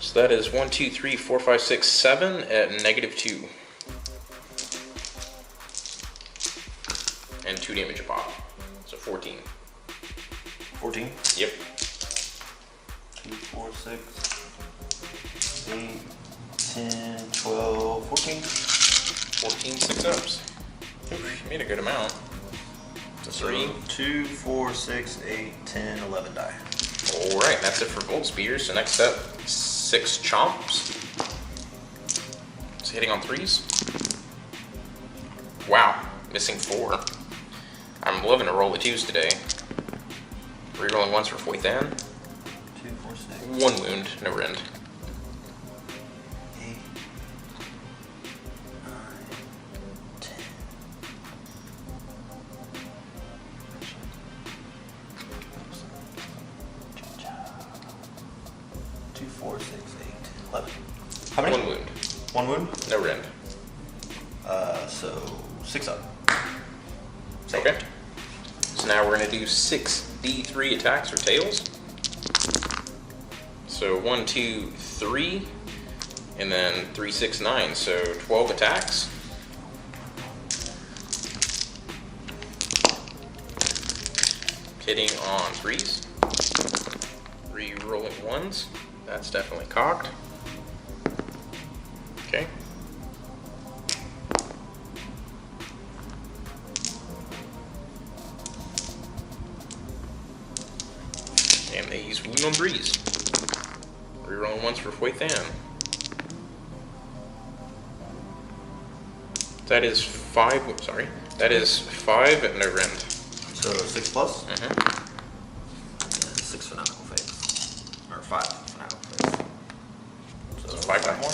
So that is 1, 2, 3, 4, 5, 6, 7 at -2. And 2 damage a pop. So 14. 14? Yep. 2, 4, 6, 8, 10, 12, 14. 14 6-ups. You made a good amount. So 3, 2, 4, 6, 8, 10, 11 die. Alright, that's it for Volt Spears. So next up, 6 Chomps. So hitting on 3s. Wow, missing 4. I'm loving to roll the 2s today. Rerolling 1s for Foythan. 2, 4, 6. 1 wound, no rend. 8, 9, 10. 2, 4, 6, 8, 11. How many? 1 wound. 1 wound? No rend. So 6 up. Okay. So now we're going to do 6 D3 attacks or tails. So 1, 2, 3, and then 3, 6, 9. So 12 attacks. Hitting on 3s. Re-rolling 1s. That's definitely cocked. Okay. And they use wound on 3s. Rerolling 1s for Foythan. That is 5. Oops, sorry. That is 5 at no rend. So 6 plus? Mm-hmm. And 6 Fanatical Faith. 5 fanatic phase. So 5 more.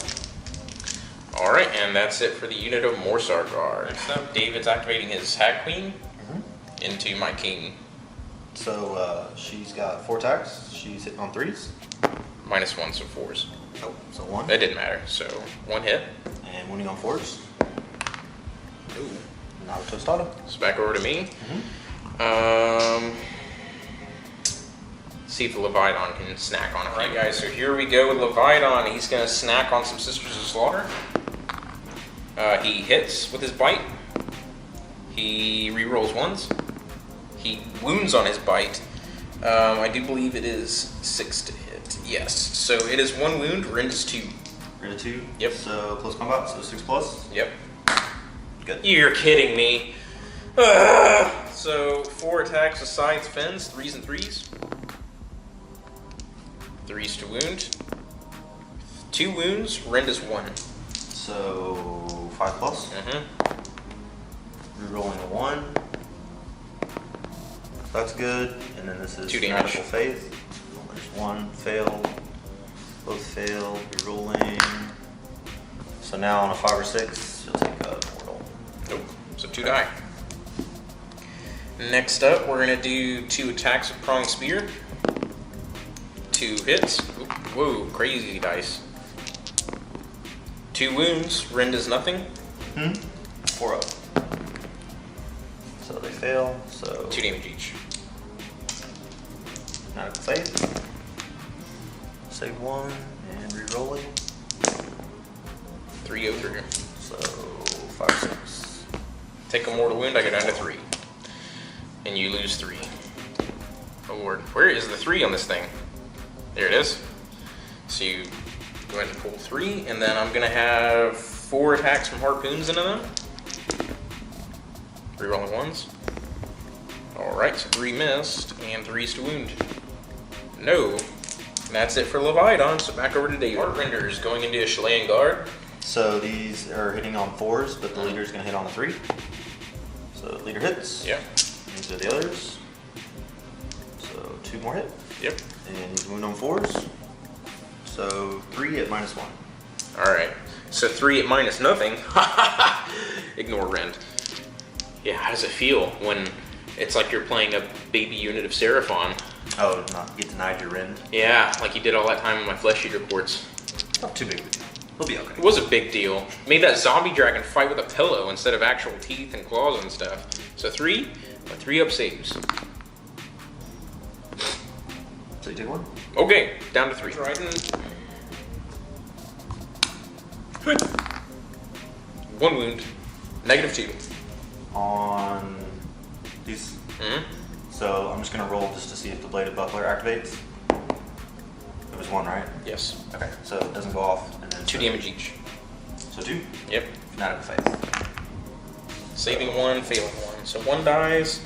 Alright, and that's it for the unit of Morsar Guard. Next up, David's activating his Hag Queen into my King. So she's got 4 attacks. She's hitting on 3s. -1, so 4s. Oh, so 1. That didn't matter. So 1 hit. And wounding on 4s. Ooh. Not a tostado. So back over to me. See if the Leviathan can snack on it. Alright guys, so here we go with Leviathan. He's going to snack on some Sisters of Slaughter. He hits with his bite. He rerolls 1s. He wounds on his bite. I do believe it is 6 to hit. Yes. So it is 1 wound. Rend is 2. Rend is 2? Yep. So close combat, so 6+. Yep. Good. You're kidding me. So 4 attacks with scythe fends, 3s and 3s. 3s to wound. 2 wounds, rend is 1. So 5+. Rerolling a 1. That's good. And then this is 2 damage. Fanatical Faith. There's 1 failed. Both failed. Rerolling. So now on a 5 or 6, you'll take a mortal. Nope. So 2 die. Next up, we're gonna do 2 attacks with Pronged Spear. 2 hits. Whoa, crazy dice. 2 wounds. Rend is nothing. 4 up. So they fail. So 2 damage each. Fanatical Faith. Save 1 and rerolling. 3 go through. So 5 or 6. Take a mortal wound. I go down to 3. And you lose 3. Oh Lord, where is the 3 on this thing? There it is. So you go ahead and pull 3, and then I'm gonna have 4 attacks from harpoons into them. 3 rolling 1s. Alright, so 3 missed, and 3s to wound. No. And that's it for Leviathan, so back over to David. Heart Renders going into a Chilean Guard. So these are hitting on 4s, but the leader's gonna hit on a 3. So leader hits. Yep. These are the others. So 2 more hit. Yep. And he's wound on 4s. So 3 at -1. Alright, so 3 at minus nothing. Ignore Rend. Yeah, how does it feel when it's like you're playing a baby unit of Seraphon? Oh, not get denied your rend. Yeah, like you did all that time in my Flesh Eater reports. Not too big of a deal. He'll be okay. It was a big deal. Made that zombie dragon fight with a pillow instead of actual teeth and claws and stuff. So 3, but 3 up saves. So you take 1? Okay, down to 3. Trident. 1 wound. -2. On these. So I'm just gonna roll just to see if the Bladed Buckler activates. It was 1, right? Yes. Okay, so it doesn't go off. And then 2 damage each. So 2? Yep. Fanatical Faith. Saving 1, failing 1. So 1 dies,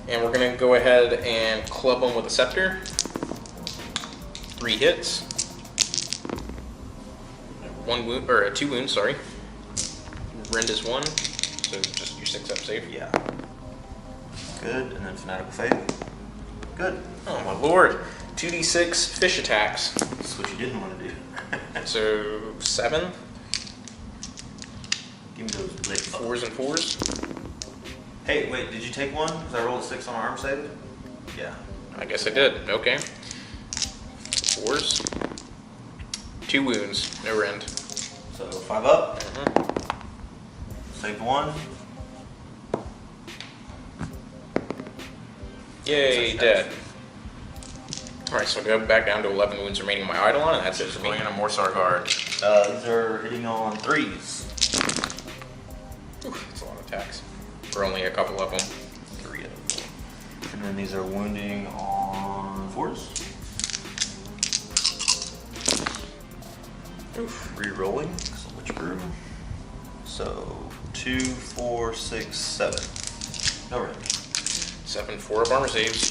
and we're gonna go ahead and club him with a scepter. 3 hits. 1 wound, or 2 wounds, sorry. Rend is 1, so just your 6 up save. Yeah. Good, and then Fanatical Faith. Good. Oh my lord. 2d6 fish attacks. That's what you didn't want to do. So 7. Give me those Bladed Buckler. 4s and 4s. Hey, wait, did you take 1? Because I rolled a 6 on arm save? Yeah. I guess I did. Okay. 4s. 2 wounds. No rend. So 5 up. Saved 1. Yay, dead. Alright, so go back down to 11 wounds remaining on my Eidolon, and that's it for me. Going in a Morsar Guard. These are hitting on 3s. That's a lot of attacks. For only a couple of them. 3 of them. And then these are wounding on 4s. Re-rolling, so which brew? So 2, 4, 6, 7. No rend. 7, 4 up armor saves.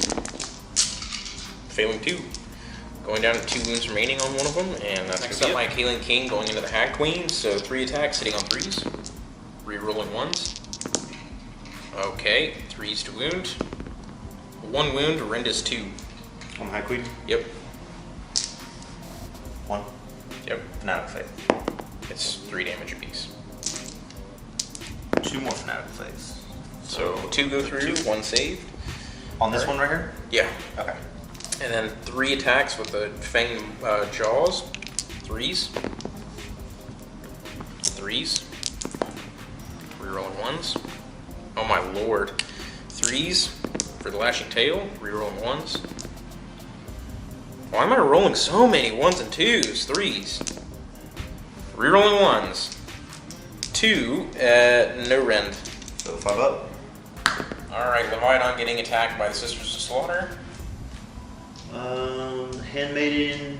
Failing 2. Going down to 2 wounds remaining on one of them, and that's next up my Cain King going into the Hag Queen. So 3 attacks, hitting on 3s. Re-rolling 1s. Okay, 3s to wound. 1 wound, rend is 2. On Hag Queen? Yep. 1. Yep. Fanatic Faith. It's 3 damage apiece. 2 more Fanatic Faiths. So 2 go through, 1 save. On this one right here? Yeah. Okay. And then 3 attacks with the Fang Jaws. 3s. 3s. Rerolling 1s. Oh my lord. 3s for the Lashing Tail. Rerolling 1s. Why am I rolling so many 1s and 2s? 3s. Rerolling 1s. 2 at no rend. So 5 up. Alright, Leviathan getting attacked by the Sisters of Slaughter. Handmaiden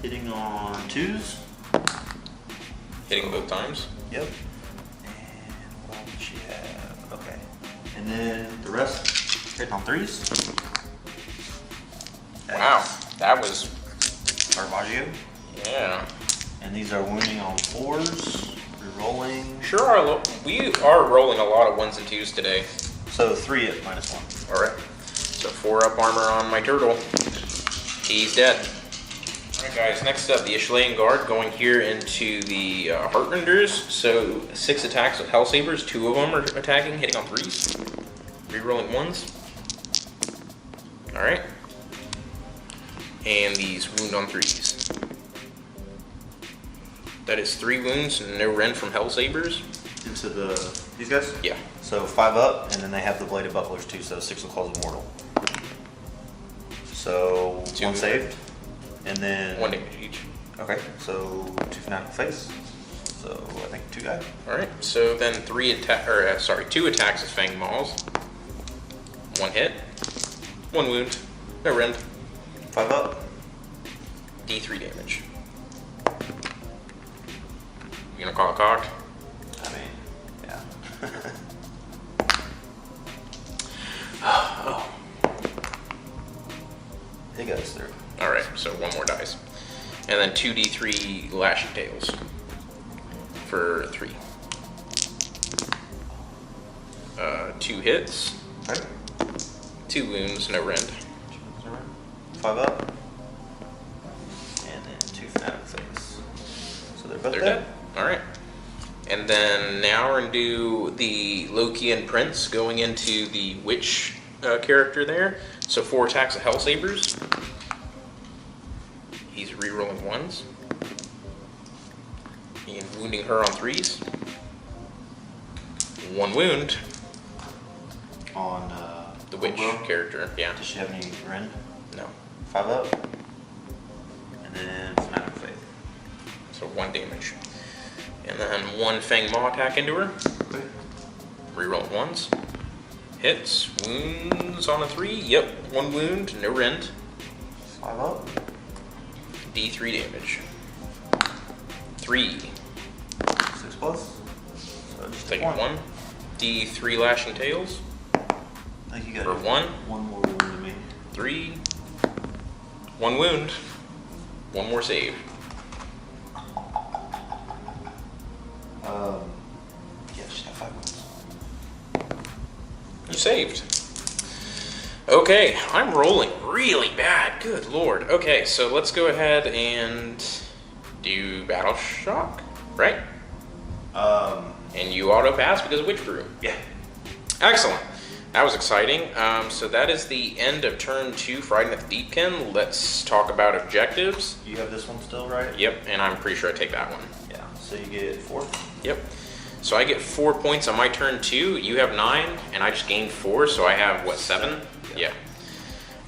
hitting on 2s. Hitting both times. Yep. And what else did she have? Okay. And then the rest hitting on 3s. Wow, that was... Caravaggio. Yeah. And these are wounding on 4s. Rerolling. Sure are, we are rolling a lot of 1s and 2s today. So 3 at -1. Alright. So 4 up armor on my turtle. He's dead. Alright guys, next up the Ishlean Guard going here into the Heartrenders. So 6 attacks with Hell Sabers, 2 of them are attacking, hitting on 3s. Rerolling 1s. Alright. And these wound on 3s. That is 3 wounds, no rend from Hell Sabers. Into these guys? Yeah. So 5 up, and then they have the Bladed Bucklers too, so 6 of Claws of Mortal. So 2 1 saved, and then 1 damage each. Okay, so 2 Fanatic Face. So I think 2 guys. Alright, so then 2 attacks with Fang Maws. 1 hit. 1 wound. No rend. 5 up. D3 damage. You gonna call it cocked? I mean, yeah. Oh. It goes through. Alright, so 1 more dice. And then 2d3 Lashing Tails. For 3. 2 hits. Okay. 2 wounds, no rend. 5 up. And then 2 Fanatic Face. So they're both They're dead. dead. Alright. And then now we're going to do the Lokian Prince going into the Witch character there. So 4 attacks of Hell Sabers. He's rerolling 1s. And wounding her on 3s. 1 wound. On The Witch Homebrew. character, yeah. Does she have any rend? No. 5 up. And then Fanatic Faith. So 1 damage. And then 1 Fang Maw attack into her. Okay. Reroll 1s. Hits. Wounds on a 3. Yep. 1 wound. No rend. 5 up. D3 damage. 3. 6 plus. So just Taking 1. D3 Lashing Tails. I think you got For 1. 1 more wound to me. 3. 1 wound. 1 more save. Yeah, she's got 5 wounds. You saved. Okay, I'm rolling really bad. Good lord. Okay, so let's go ahead and do Battle Shock, right? And you auto pass because of Witch Brew. Yeah. Excellent. That was exciting. So that is the end of turn 2 for Idoneth Deepkin. Let's talk about objectives. You have this one still, right? Yep, and I'm pretty sure I take that one. Yeah. So you get 4. Yep. So I get 4 points on my turn 2. You have 9, and I just gained 4, so I have, what, 7? Yeah.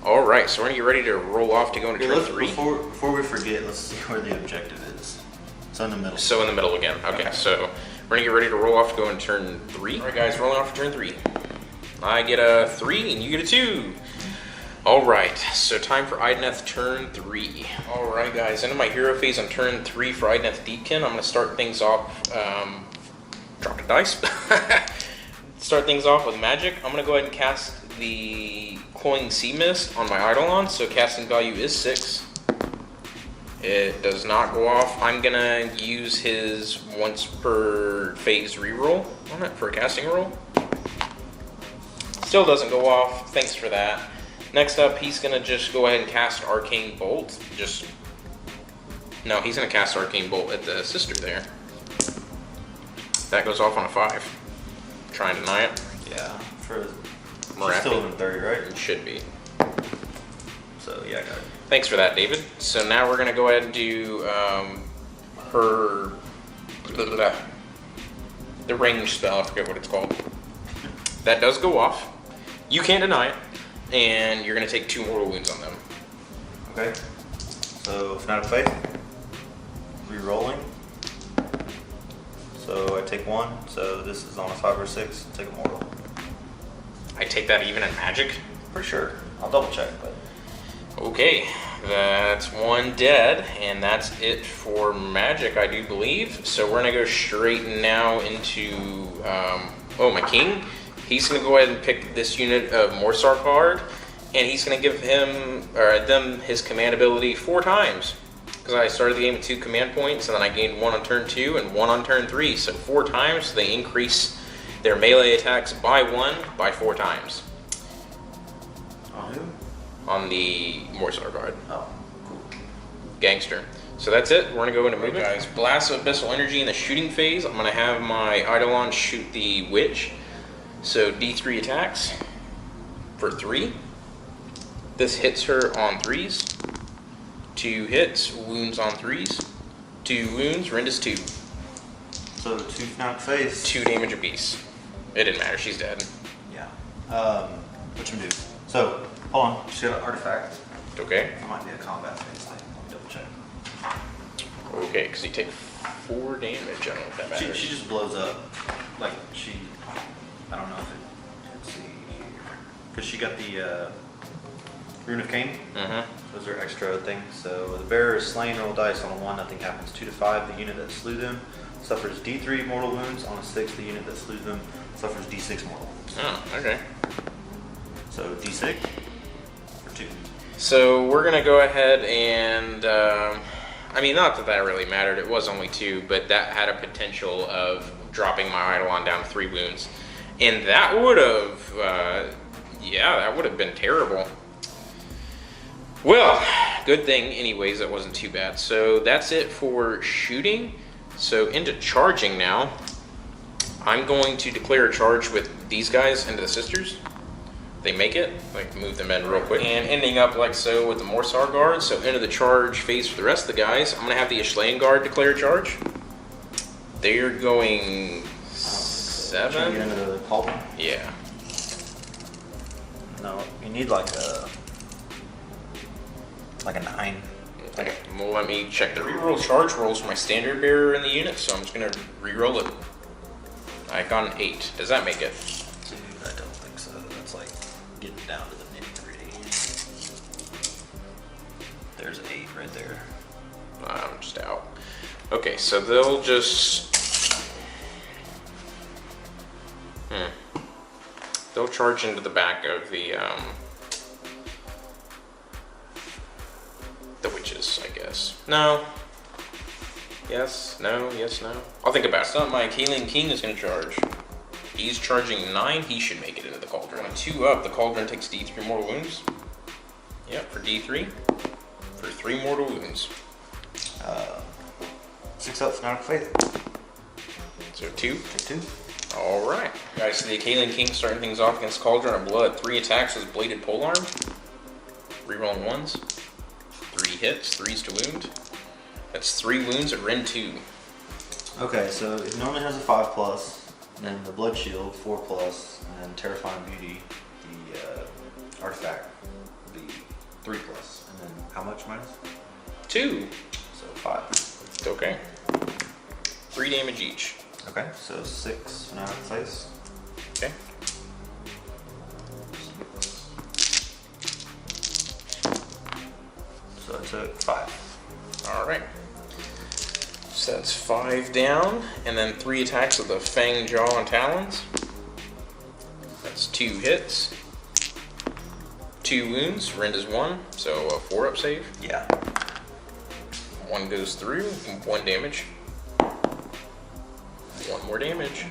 All right, so we're going to get ready to roll off to go into turn 3. Before we forget, let's see where the objective is. So in the middle. So in the middle again. Okay, so we're going to get ready to roll off to go into turn 3. All right, guys, rolling off to turn 3. I get a 3, and you get a 2. All right, so time for Idoneth turn 3. All right, guys, into my hero phase on turn 3 for Idoneth Deepkin. I'm going to start things off, drop the dice. Start things off with magic. I'm going to go ahead and cast the Cloying Sea Mist on my Eidolon, so casting value is 6. It does not go off. I'm going to use his once per phase reroll on it for a casting roll. Still doesn't go off. Thanks for that. Next up, he's going to just go ahead and cast Arcane Bolt. Just No, he's gonna cast Arcane Bolt at the sister there. That goes off on a 5. Try and deny it. Yeah, for Merathi. she's still in 30, right? It should be. So yeah, I got it. Thanks for that, David. So now we're gonna go ahead and do her the range spell. I forget what it's called. That does go off. You can't deny it, and you're gonna take 2 mortal wounds on them. Okay. So Fanatic Faith, re-rolling. So I take 1. So this is on a 5 or 6. Take a mortal. I take that even in Magic. For sure. I'll double check, but. Okay, that's 1 dead, and that's it for Magic, I do believe. So we're gonna go straight now into my king. He's gonna go ahead and pick this unit of Meixsell card, and he's gonna give them his command ability 4 times. Because I started the game with 2 command points, and then I gained 1 on turn 2 and 1 on turn 3. So 4 times, they increase their melee attacks by 1 by 4 times. On who? On the Meixsell card. Oh, cool. Gangster. So that's it. We're gonna go into movement. Guys, Blast of Abyssal Energy in the shooting phase. I'm gonna have my Eidolon shoot the Witch. So D3 attacks for 3. This hits her on 3s. 2 hits, wounds on 3s. 2 wounds, rend is 2. So 2 Fanatic Faith. 2 damage apiece. It didn't matter, she's dead. Yeah. What you do? So, hold on. She's got an artifact. Okay. It might be a combat phase thing. Let me double check. Okay, because you take 4 damage. I don't know if that matters. She just blows up. Like, I don't know if it. Let's see here. Because she got the Rune of Cain. Those are extra things. So the bearer is slain, roll dice on a 1, nothing happens. 2 to 5, the unit that slew them suffers D3 mortal wounds. On a 6, the unit that slew them suffers D6 mortal wounds. Oh, okay. So D6 for 2. So we're gonna go ahead and, not that that really mattered, it was only 2, but that had a potential of dropping my Eidolon down to 3 wounds. And that would have, that would have been terrible. Well, good thing anyways, that wasn't too bad. So that's it for shooting. So into charging now. I'm going to declare a charge with these guys into the sisters. They make it, like move them in real quick. And ending up like so with the Meixsell guard. So into the charge phase for the rest of the guys. I'm gonna have the Ishlean guard declare a charge. They're going 7. Should we get into the cauldron? Yeah. No, you need like a 9. Okay, well, let me check the reroll charge rolls for my standard bearer in the unit, so I'm just gonna reroll it. I got an 8. Does that make it? Dude, I don't think so. That's like getting down to the nitty-gritty. There's an 8 right there. I'm just out. Okay, so they'll just... They'll charge into the back of the witches, I guess. No. Yes, no, yes, no. I'll think about it. So my Khaine King is going to charge. He's charging 9. He should make it into the cauldron. 2 up, the cauldron takes D3 mortal wounds. Yep, for D3. For 3 mortal wounds. 6 up, Fanatic Faith. So 2. Take 2. Alright. Guys, so the Khaine King starting things off against Cauldron of Blood. 3 attacks with Bladed Polearm. Rerolling 1s. 3 hits, 3s to wound. That's 3 wounds at Rend 2. Okay, so it normally has a 5+, and then the Blood Shield 4+, and then Terrifying Beauty, the artifact, would be 3+. And then how much minus? 2. So 5. Okay. 3 damage each. Okay, so 6 Fanatic Face. Okay. So I took 5. Alright. So that's 5 down, and then 3 attacks with the Fang, Jaw, and Talons. That's 2 hits. 2 wounds, Rend is 1, so a 4-up save. Yeah. 1 goes through, 1 damage. 1 more damage.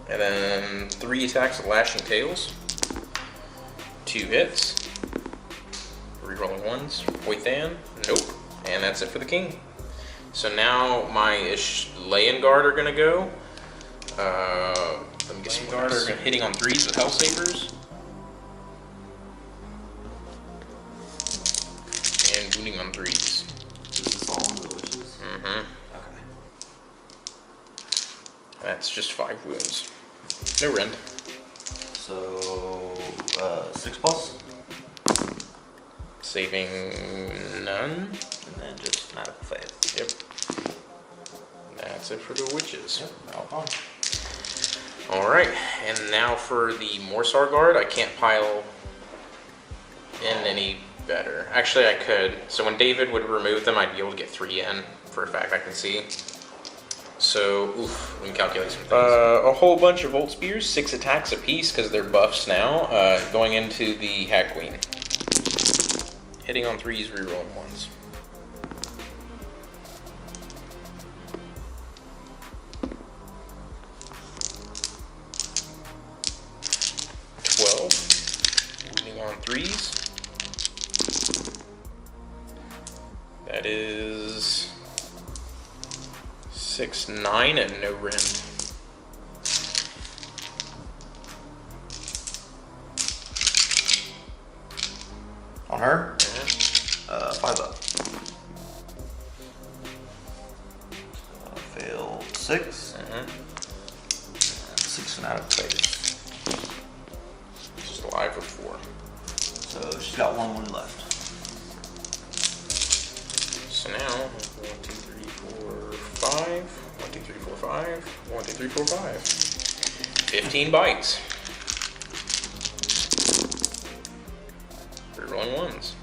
And then 3 attacks with Lashing Tails. 2 hits. Rerolling 1s. Poithan, nope. And that's it for the king. So now my Laying Guard are gonna go. Let me get some guard are hitting on 3s with Hellsavers. And wounding on 3s. Is this all on the wishes? Mm-hmm. Okay. That's just 5 wounds. No rend. So 6+. Saving none. And then just Fanatical Faith. Yep. That's it for the witches. Yep, Alcon. Alright, and now for the Morsar Guard. I can't pile in any better. Actually, I could. So when David would remove them, I'd be able to get 3 in, for a fact I can see. So, oof, we can calculate some things. A whole bunch of Volt Spears, 6 attacks apiece, because they're buffs now, going into the Hag Queen. Hitting on 3s, rerolling 1s. Wounding on 3s. That is 6, 9, and no rend. On her? 5 up. Failed 6. 6 Fanatical Faith. Just alive with 4. So she's got 1 wound left. So now, 1, 2, 3, 4, 5. 1, 2, 3, 4, 5. 1, 2, 3, 4, 5. 15 bites. Rerolling 1s.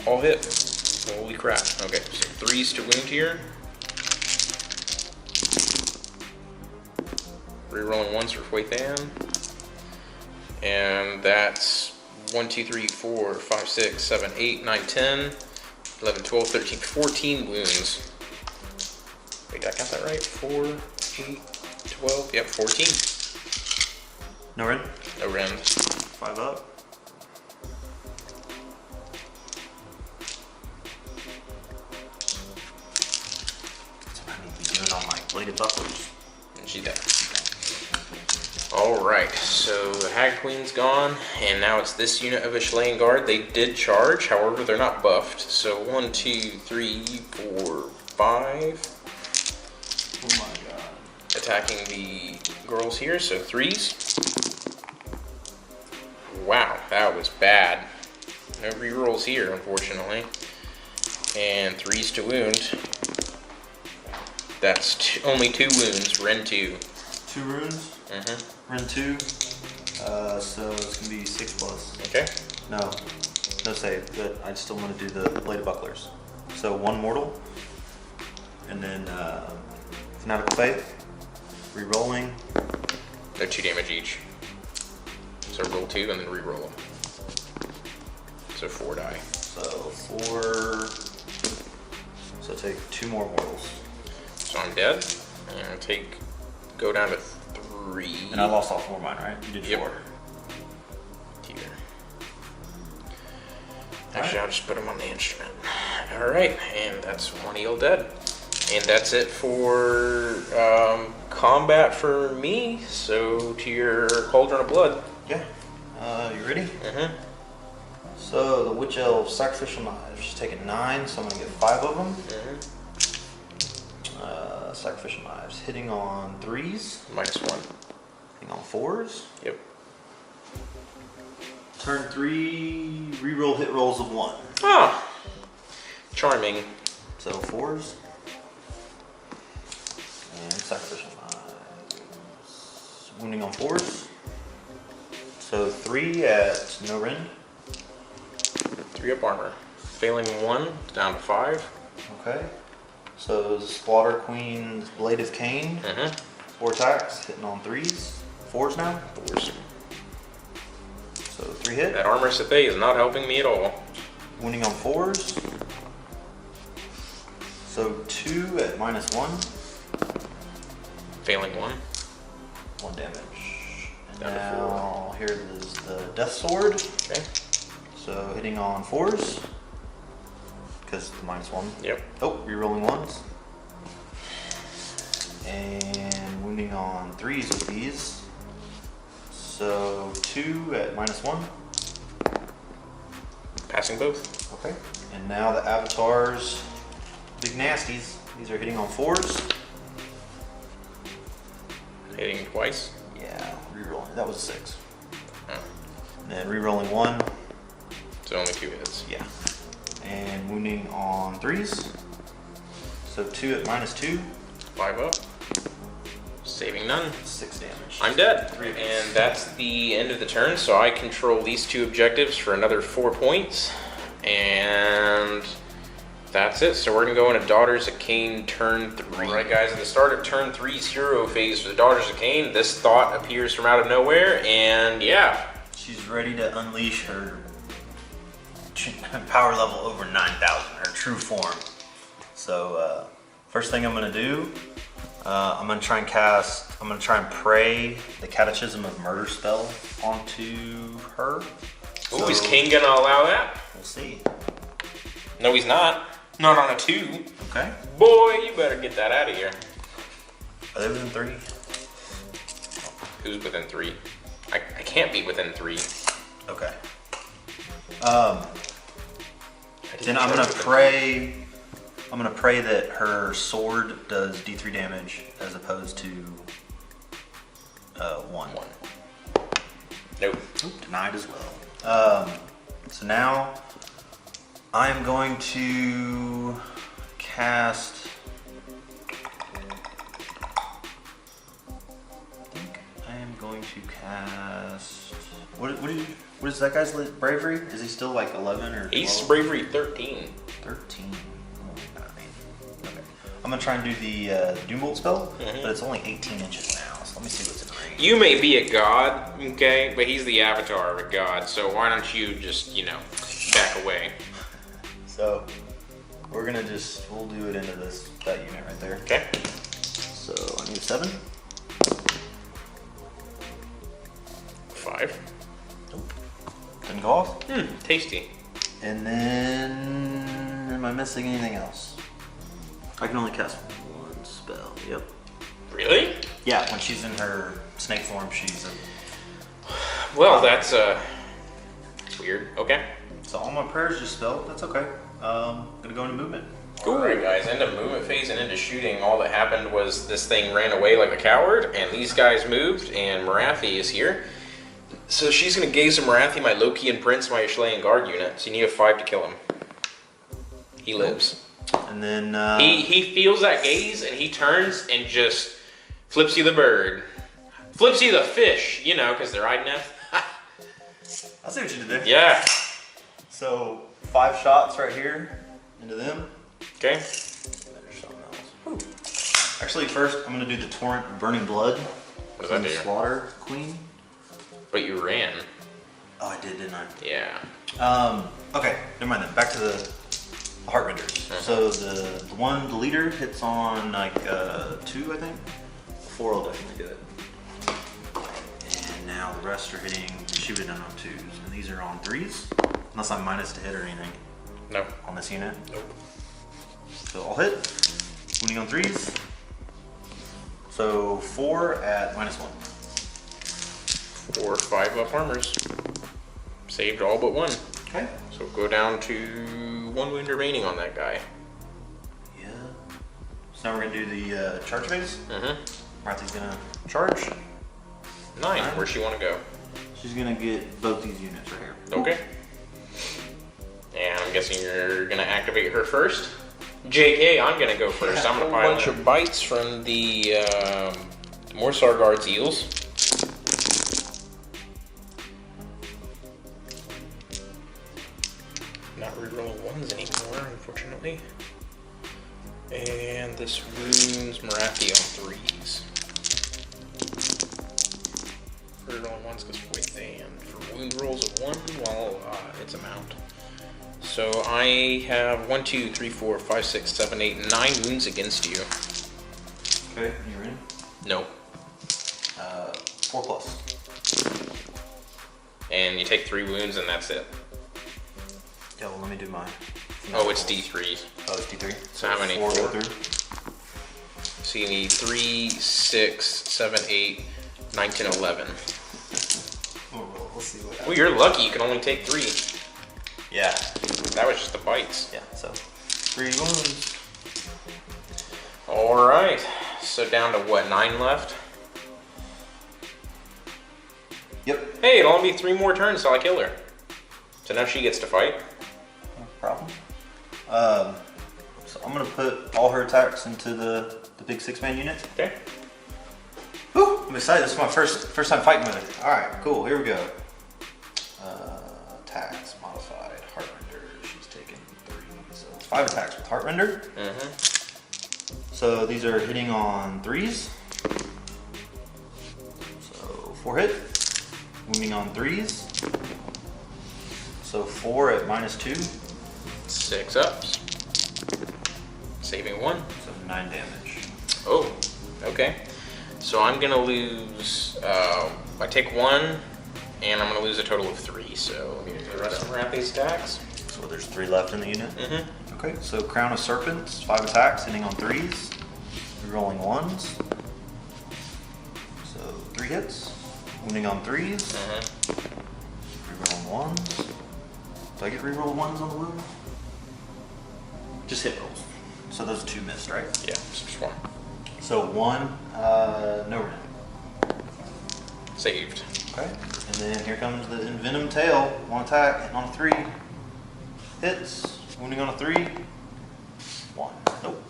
All hit. Holy crap. Okay, so 3s to wound here. Rerolling 1s for Huethan. And that's 1, 2, 3, 4, 5, 6, 7, 8, 9, 10, 11, 12, 13, 14 wounds. Wait, did I count that right? 4, 8, 12, yep, 14. No rend? No rend. 5 up. That's what I need to be doing on my bladed bucklers. And she's dead. Alright, so the Hag Queen's gone, and now it's this unit of Laying Guard. They did charge, however, they're not buffed. So 1, 2, 3, 4, 5. Oh my god. Attacking the girls here, so 3s. Wow, that was bad. No rerolls here, unfortunately. And 3s to wound. That's only 2 wounds, rend 2. 2 runes? Rend 2. So it's gonna be 6+. Okay. No save, but I still want to do the bladed bucklers. So 1 mortal, and then Fanatical Faith, re-rolling. They're 2 damage each. So roll 2 and then re-roll them. So 4 die. So 4. So take 2 more mortals. So I'm dead. And I go down to 3. And I lost all 4 of mine, right? You did 4. Yep. Here. Actually, I'll just put them on the instrument. Alright, and that's 1 eel dead. And that's it for combat for me. So to your Cauldron of Blood. Yeah. You ready? So the Witch Elf Sacrificial Knives. She's taking 9, so I'm gonna get 5 of them. Sacrificial Knives. Hitting on 3s. -1. Hitting on 4s. Yep. Turn 3, reroll hit rolls of 1. Ah! Charming. So 4s. And Sacrificial Knives. Wounding on 4s. So 3 at no rend. 3 up armor. Failing 1, down to 5. Okay. So Slaughter Queen's Blade of Cain. 4 attacks, hitting on 3s. 4s now. 4s. So 3 hit. That armor Sathe is not helping me at all. Wounding on 4s. So 2 at -1. Failing 1. 1 damage. And Down to now here is the Death Sword. Okay. So hitting hitting on 4s. Because the -1. Yep. Oh, re-rolling 1s. And wounding on 3s with these. So 2 at -1. Passing both. Okay. And now the avatars, big nasties. These are hitting on 4s. Hitting twice. Yeah, re-rolling. That was a 6. Oh. And then re-rolling 1. So only 2 hits. Yeah. And wounding on 3s. So 2 at -2. 5 up. Saving none. 6 damage. I'm dead. And that's the end of the turn, so I control these 2 objectives for another 4 points. And that's it. So we're gonna go into Daughters of Cain turn 3. Alright guys, at the start of turn 3's hero phase for the Daughters of Cain, this thought appears from out of nowhere, and yeah. She's ready to unleash her power level over 9,000, her true form. So first thing I'm gonna do, I'm gonna try and pray the Catechism of Murder spell onto her. Ooh, is Cain gonna allow that? We'll see. No, he's not. Not on a 2. Okay. Boy, you better get that out of here. Are they within 3? Who's within 3? I can't be within 3. Okay. Then I'm gonna pray. I'm gonna pray that her sword does D3 damage as opposed to 1. Nope. Oop, denied as well. So now I'm going to cast. I think I am going to cast. What is that guy's bravery? Is he still like 11 or 12? He's bravery 13. 13. Oh, okay. I'm gonna try and do the Doombolt spell, but it's only 18 inches now. So let me see what's in range. You may be a god, okay, but he's the avatar of a god, so why don't you just, back away? So we'll do it into that unit right there. Okay. So I need a 7. 5. Nope. Didn't go off. Tasty. And then, am I missing anything else? I can only cast 1 spell. Yep. Really? Yeah, when she's in her snake form, she's a... Well, that's weird. Okay. So all my prayers just spelled. That's okay. Gonna go into movement. Cool. Alright guys, into movement phase and into shooting. All that happened was this thing ran away like a coward, and these guys moved, and Marathi is here. So she's going to gaze at Marathi, my Lokian Prince, my Ashley Guard unit. So you need a 5 to kill him. He lives. And then... He feels that gaze, and he turns and just flips you the bird. Flips you the fish, because they're Idoneth. I see what you did there. Yeah. So 5 shots right here into them. Okay. Actually, first I'm going to do the Torrent of Burning Blood. What does that do? Slaughter Queen. But you ran. Oh, I did, didn't I? Yeah. Okay, never mind then. Back to the Heartrenders. So the leader hits on like 2, I think. 4 will definitely do it. And now the rest are hitting, shoot it on 2s. And these are on 3s. Unless I'm minus to hit or anything. No. On this unit. Nope. So I'll hit. Wounding on 3s. So 4 at -1. 4 5 up armors. Saved all but 1. Okay. So go down to 1 wound remaining on that guy. Yeah. So now we're gonna do the charge phase. Martha's gonna charge. 9. Where's she want to go? She's gonna get both these units right here. Okay. And I'm guessing you're gonna activate her first. JK, I'm gonna go first. I'm gonna pile a bunch of bites from the Morsar Guard's eels. Not rerolling 1s anymore, unfortunately. And this wounds Marathi on 3s. Rerolling 1s goes within for wound rolls of 1 while it's a mount. So I have 1, 2, 3, 4, 5, 6, 7, 8, 9 wounds against you. Okay, you're in? No. 4 plus. And you take 3 wounds and that's it. Yeah, well, let me do mine. Oh, it's D3. Oh, it's D3. So how many? 4 go Four. through. So you need 3, 6, 7, 8, 9, 10, 11. Oh, we'll see what happens. Well, you're lucky. You can only take 3. Yeah. That was just the bites. Yeah, so 3 wounds. All right. So down to what, 9 left? Yep. Hey, it'll only be 3 more turns till I kill her. So now she gets to fight. No problem. So I'm gonna put all her attacks into the big 6-man unit. Okay. Whew, I'm excited. This is my first time fighting with her. All right, cool. Here we go. Attacks modified. Heartrender. She's taking 3, so it's 5 attacks with Heartrender. So these are hitting on 3s. So 4 hit. Wounding on 3s. So 4 at -2. 6 ups. Saving 1. So 9 damage. Oh, okay. So I'm gonna lose, I take 1, and I'm gonna lose a total of 3, so let me do the rest of Rathy's attacks. So there's 3 left in the unit? Okay, so Crown of Serpents, 5 attacks, hitting on 3s. Rerolling 1s. So 3 hits. Wounding on 3s. Rerolling 1s. Do I get reroll 1s on the wound? Just hit rolls. So those 2 missed, right? Yeah, just 1. So 1, no rend. Saved. Okay. And then here comes the Envenom Tail. 1 attack, hitting on a 3. Hits. Wounding on a 3. 1. Nope.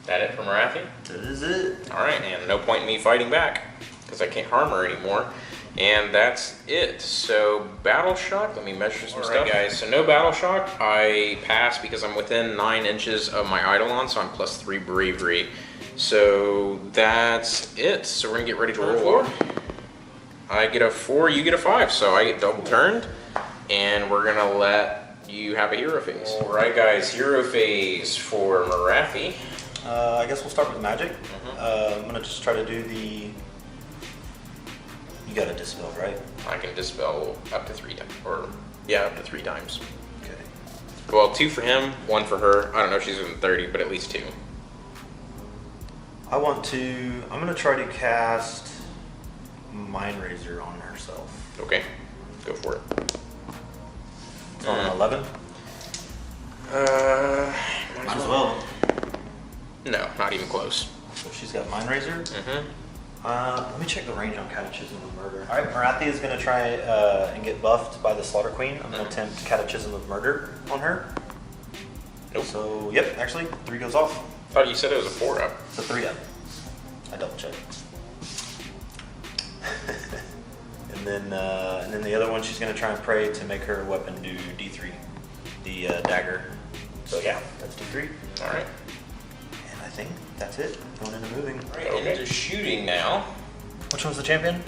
That it from Rathi? That is it. All right, and no point in me fighting back, because I can't harm her anymore. And that's it. So Battle Shock, let me measure some stuff. Guys, so no Battle Shock. I pass because I'm within 9 inches of my Eidolon, so I'm +3 Bravery. So that's it. So we're gonna get ready to roll. I get a 4, you get a 5, so I get double turned. And we're gonna let you have a hero phase. All right, guys, hero phase for Marathi. I guess we'll start with magic. I'm gonna just try to do the. You got a dispel, right? I can dispel up to 3 times, or yeah, up to 3 times. Okay. Well, 2 for him, 1 for her. I don't know if she's within 30, but at least 2. I'm gonna try to cast Mind Razor on herself. Okay, go for it. It's on an 11. Might as well. No, not even close. So she's got Mind Razor. Let me check the range on Catechism of Murder. All right, Marathi is going to try and get buffed by the Slaughter Queen. I'm going to attempt Catechism of Murder on her. Nope. So, yep, actually, 3 goes off. Thought you said it was a 4 up. It's a 3 up. I double checked. and then the other one, she's going to try and pray to make her weapon do D3, the dagger. So yeah, that's D3. All right. And I think that's it. Going into moving. Right, into shooting now. Which one's the champion?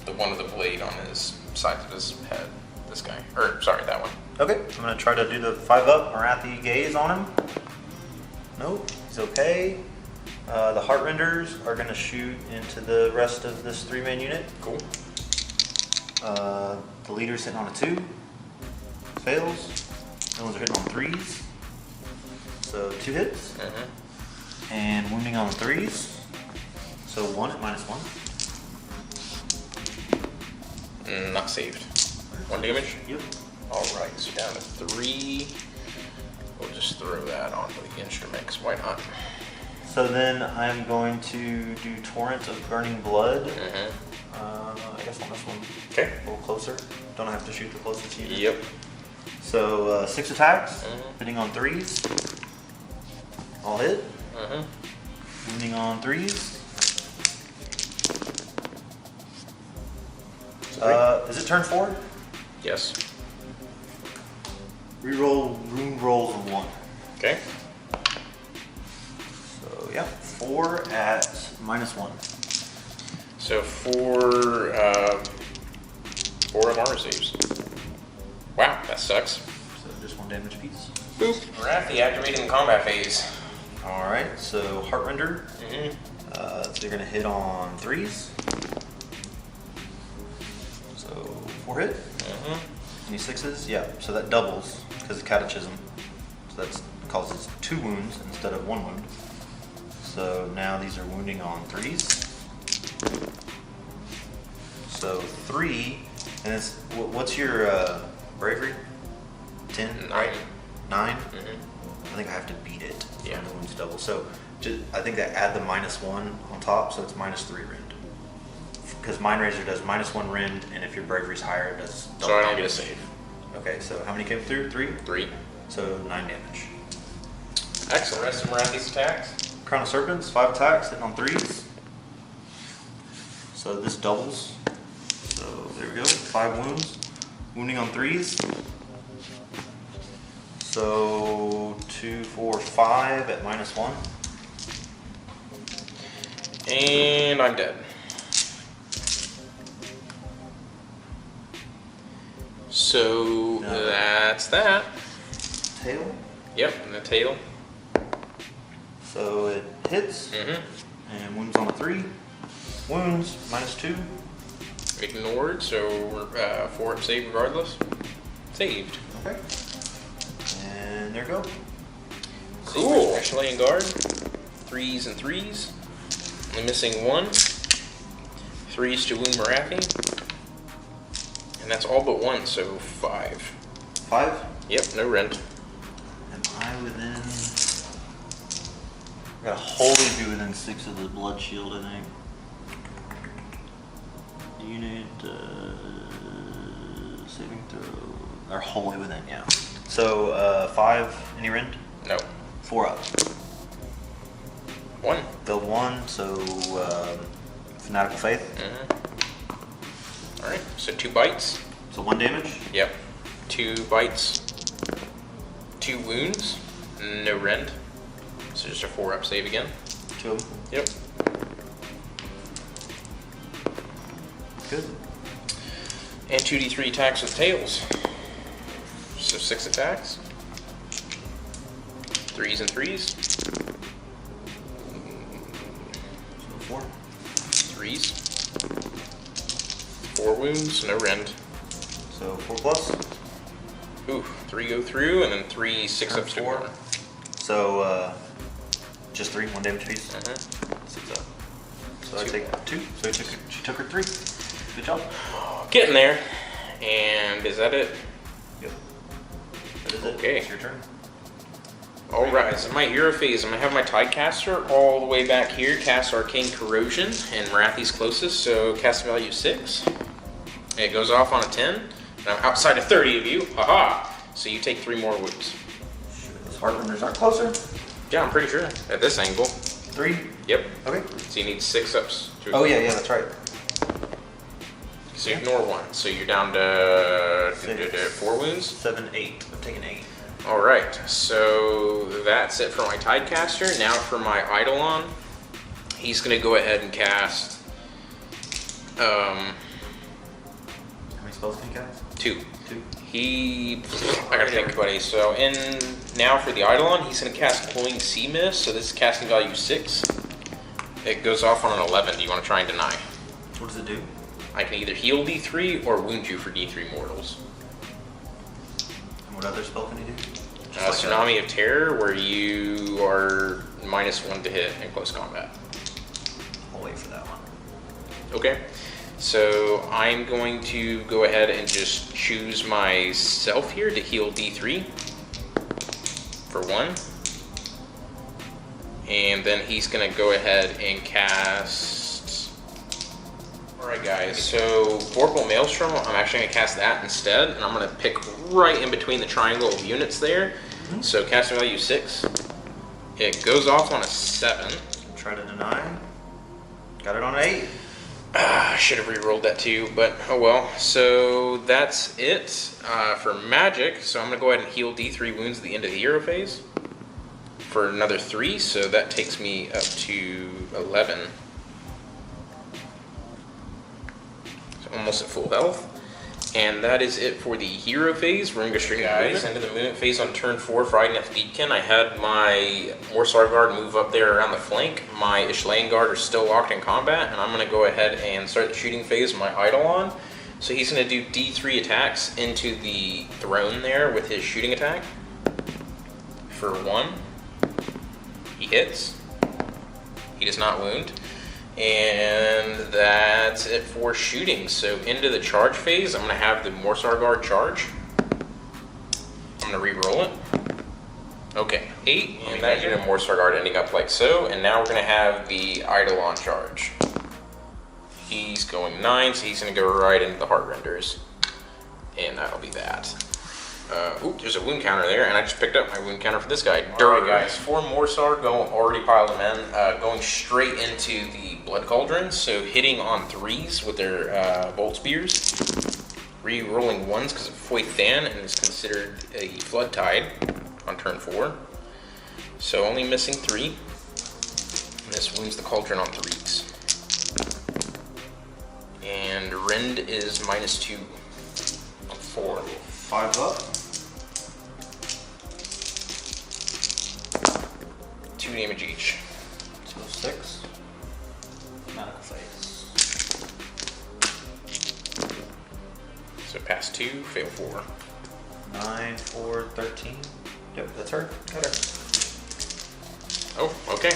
The one with the blade on his sides of his head. This guy. Or, sorry, that one. Okay, I'm going to try to do the 5 up Marathi gaze on him. Nope, he's okay. The Heartrenders are going to shoot into the rest of this 3-man unit. Cool. The leader's hitting on a 2. Fails. The ones are hitting on 3s. So 2 hits. And wounding on 3s. So 1 at -1. Not saved. 1 damage? Yep. Alright, so down to 3. We'll just throw that onto the instrument, 'cause why not? So then I'm going to do Torrent of Burning Blood. I guess on this one. Okay. A little closer. Don't have to shoot the closest unit. Yep. So 6 attacks, hitting on 3s. All hit. Wounding on 3s. Is it turn 4? Yes. Reroll wound rolls of 1. Okay. So yeah, 4 at -1. So 4 of armor saves. Wow, that sucks. So just 1 damage piece. Boop. Marathi activating the combat phase. All right, so Heartrender. So you're gonna hit on 3s. So 4 hit. Any 6s? Yeah, so that doubles because of catechism. So that causes 2 wounds instead of 1 wound. So now these are wounding on 3s. So 3, and it's, what's your bravery? 10? 9. 9? Mm-hmm. I think I have to beat it. Yeah. The wounds double. So I think that add the -1 on top, so it's -3 rend. Because Mind Razor does -1 rend, and if your bravery's higher, it does double. So I don't damage. get a save. Okay, so how many came through? 3? 3. So 9 damage. Excellent. Rest of Marathi's attacks. Crown of Serpents, 5 attacks, hitting on 3s. So this doubles. So there we go, 5 wounds. Wounding on 3s. So 2, 4, 5 at -1. And I'm dead. So that's that. Tail. Yep, and the tail. So it hits. And wounds on a 3. Wounds, -2. Ignored, so we're 4 up save regardless. Saved. Okay. And there we go. Cool. Meixsell guard. 3s and 3s. Only missing 1. 3s to wound Marathi. And that's all but 1, so 5. 5? Yep, no rend. Am I within... I gotta wholly be within 6 of the blood shield, I think. Unit, saving throw... Are wholly within, yeah. So, 5, any rend? No. 4 up. 1. Build 1, so, Fanatical Faith. Alright, so 2 bites. So 1 damage. Yep. 2 bites. 2 wounds. No rend. So just a 4 up save again. 2 of them. Yep. Good. And 2d3 attacks with tails. So 6 attacks. 3s and 3s. So 4. 3s. 4 wounds, no rend. So 4 plus. Ooh, 3 go through, and then 3 6 ups to 4. So, just 3, 1 damage piece. 6 up. So I 2. take 2. So she took her 3. Good job. Getting there. And is that it? Yep. That is it. Okay. It's your turn. Alright, so my hero phase, I'm going to have my Tidecaster all the way back here, cast Arcane Corrosion, and Marathi's closest, so cast value 6. It goes off on a 10, and I'm outside of 30 of you, haha! So you take 3 more wounds. Those Heartlanders aren't closer. Yeah, I'm pretty sure, at this angle. 3? Yep. Okay. So you need 6 ups. Oh yeah, that's right. So you ignore 1, so you're down to 6, 4 wounds? 7, 8. I'm taking 8. Alright, so that's it for my Tidecaster. Now for my Eidolon. He's going to go ahead and cast... How many spells can you cast? 2. 2. I gotta think, buddy. So, now for the Eidolon, he's gonna cast Cloying Sea Mist. So this is casting value 6. It goes off on an 11. Do you want to try and deny? What does it do? I can either heal D3 or wound you for D3 mortals. And what other spell can you do? Tsunami of Terror, where you are -1 to hit in close combat. I'll wait for that one. Okay. So I'm going to go ahead and just choose myself here to heal D3 for 1. And then he's going to go ahead and cast... Alright guys, so Vorpal Maelstrom, I'm actually going to cast that instead. And I'm going to pick right in between the triangle of units there. So casting value 6. It goes off on a 7. Try to deny. Got it on an 8. I should have re-rolled that too, but oh well. So that's it for magic. So I'm going to go ahead and heal D3 wounds at the end of the hero phase for another 3. So that takes me up to 11. So almost at full health. And that is it for the hero phase. We're going to go straight guys into the movement phase on turn 4 for Idoneth Deepkin. I had my Meixsell guard move up there around the flank. My Meixsell guard are still locked in combat, and I'm going to go ahead and start the shooting phase of my Eidolon. So he's going to do D3 attacks into the throne there with his shooting attack. For 1. He hits. He does not wound. And that's it for shooting. So into the charge phase, I'm going to have the Morsar Guard charge. I'm going to re-roll it. Okay, 8. And that unit of Morsar Guard ending up like so. And now we're going to have the Eidolon charge. He's going 9, so he's going to go right into the Heartrenders. And that'll be that. Ooh, there's a wound counter there, and I just picked up my wound counter for this guy. Alright guys, 4 Morsar, already piled them in, going straight into the Blood Cauldron, so hitting on 3s with their Bolt Spears. Re-rolling 1s because of Foyth Dan, and is considered a Flood Tide on turn 4. So only missing 3. And this wounds the Cauldron on 3s. And Rend is -2 on 4. 5 up. 2 damage each. So 6. Medical phase. So pass 2, fail 4. 9, 4, 13. Yep, that's her. Got her. Oh, okay.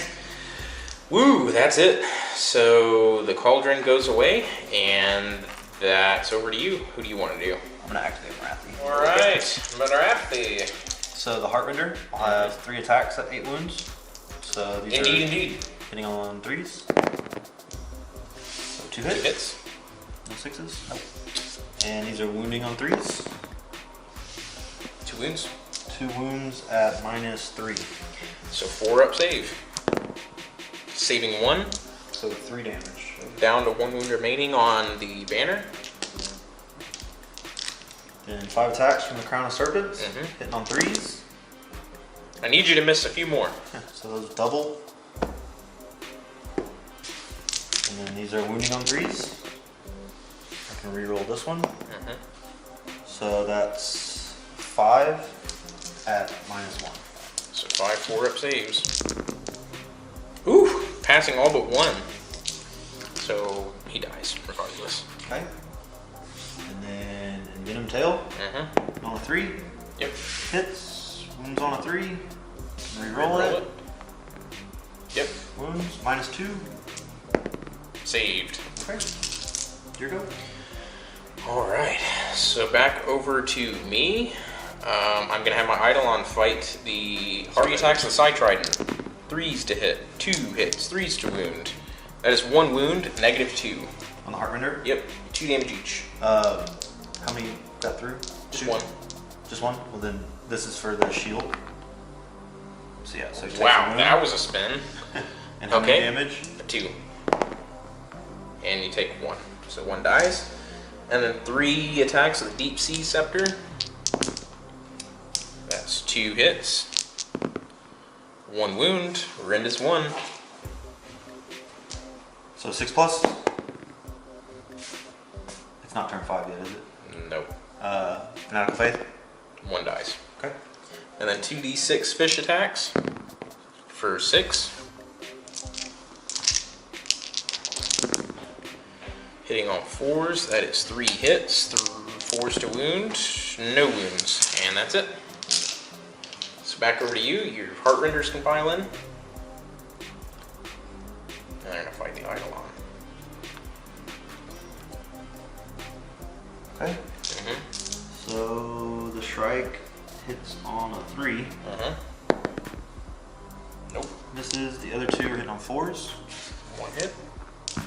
Woo, that's it. So the Cauldron goes away, and that's over to you. Who do you want to do? I'm gonna activate Marathi. Alright, Marathi. So the Heartrender, I'll have 3 attacks at 8 wounds. So these are Indeed. hitting on 3s. So 2 2 hits. hits. No 6s. Nope. And these are wounding on 3s. 2 wounds. 2 wounds at -3. So 4 up save. Saving 1. So 3 damage. Down to 1 wound remaining on the banner. Then 5 attacks from the Crown of Serpents, Mhm. hitting on 3s. I need you to miss a few more. So those double. And then these are wounding on 3s. I can re-roll this one. Mhm. So that's 5 at -1. So 5 4-up saves. Ooh, passing all but 1. So he dies regardless. Okay. And then Venom Tail Mm-hmm. on a 3. Yep. Hits. Wounds on a 3. Re-roll Roll it. it. Yep. Wounds -2. Saved. Okay. Your go. All right. So back over to me. I'm gonna have my Eidolon fight the 3 attacks of the Side Trident. 3s to hit, 2 hits, 3s to wound. That is 1 wound, -2. On the Heartrender? Yep, 2 damage each. How many got through? Just 2? 1. Just 1? Well then, this is for the shield. So yeah, so he takes a Wow, wound. that was a spin. And how Okay. many damage? 2. And you take 1. So 1 dies. And then 3 attacks of the Deep Sea Scepter. That's 2 hits. 1 wound. Rend is 1. So 6 plus? It's not turn 5 yet, is it? Nope. Fanatical Faith? 1 dies. Okay. And then 2d6 fish attacks for 6. Hitting on 4s, that is 3 hits, 4s to wound, no wounds, and that's it. So back over to you, your Heartrenders can pile in. And they're gonna fight the Eidolon. Okay. Mm-hmm. So the Shrike hits on a 3. Mm-hmm. Nope. Misses. The other 2 are hitting on 4s. 1 hit,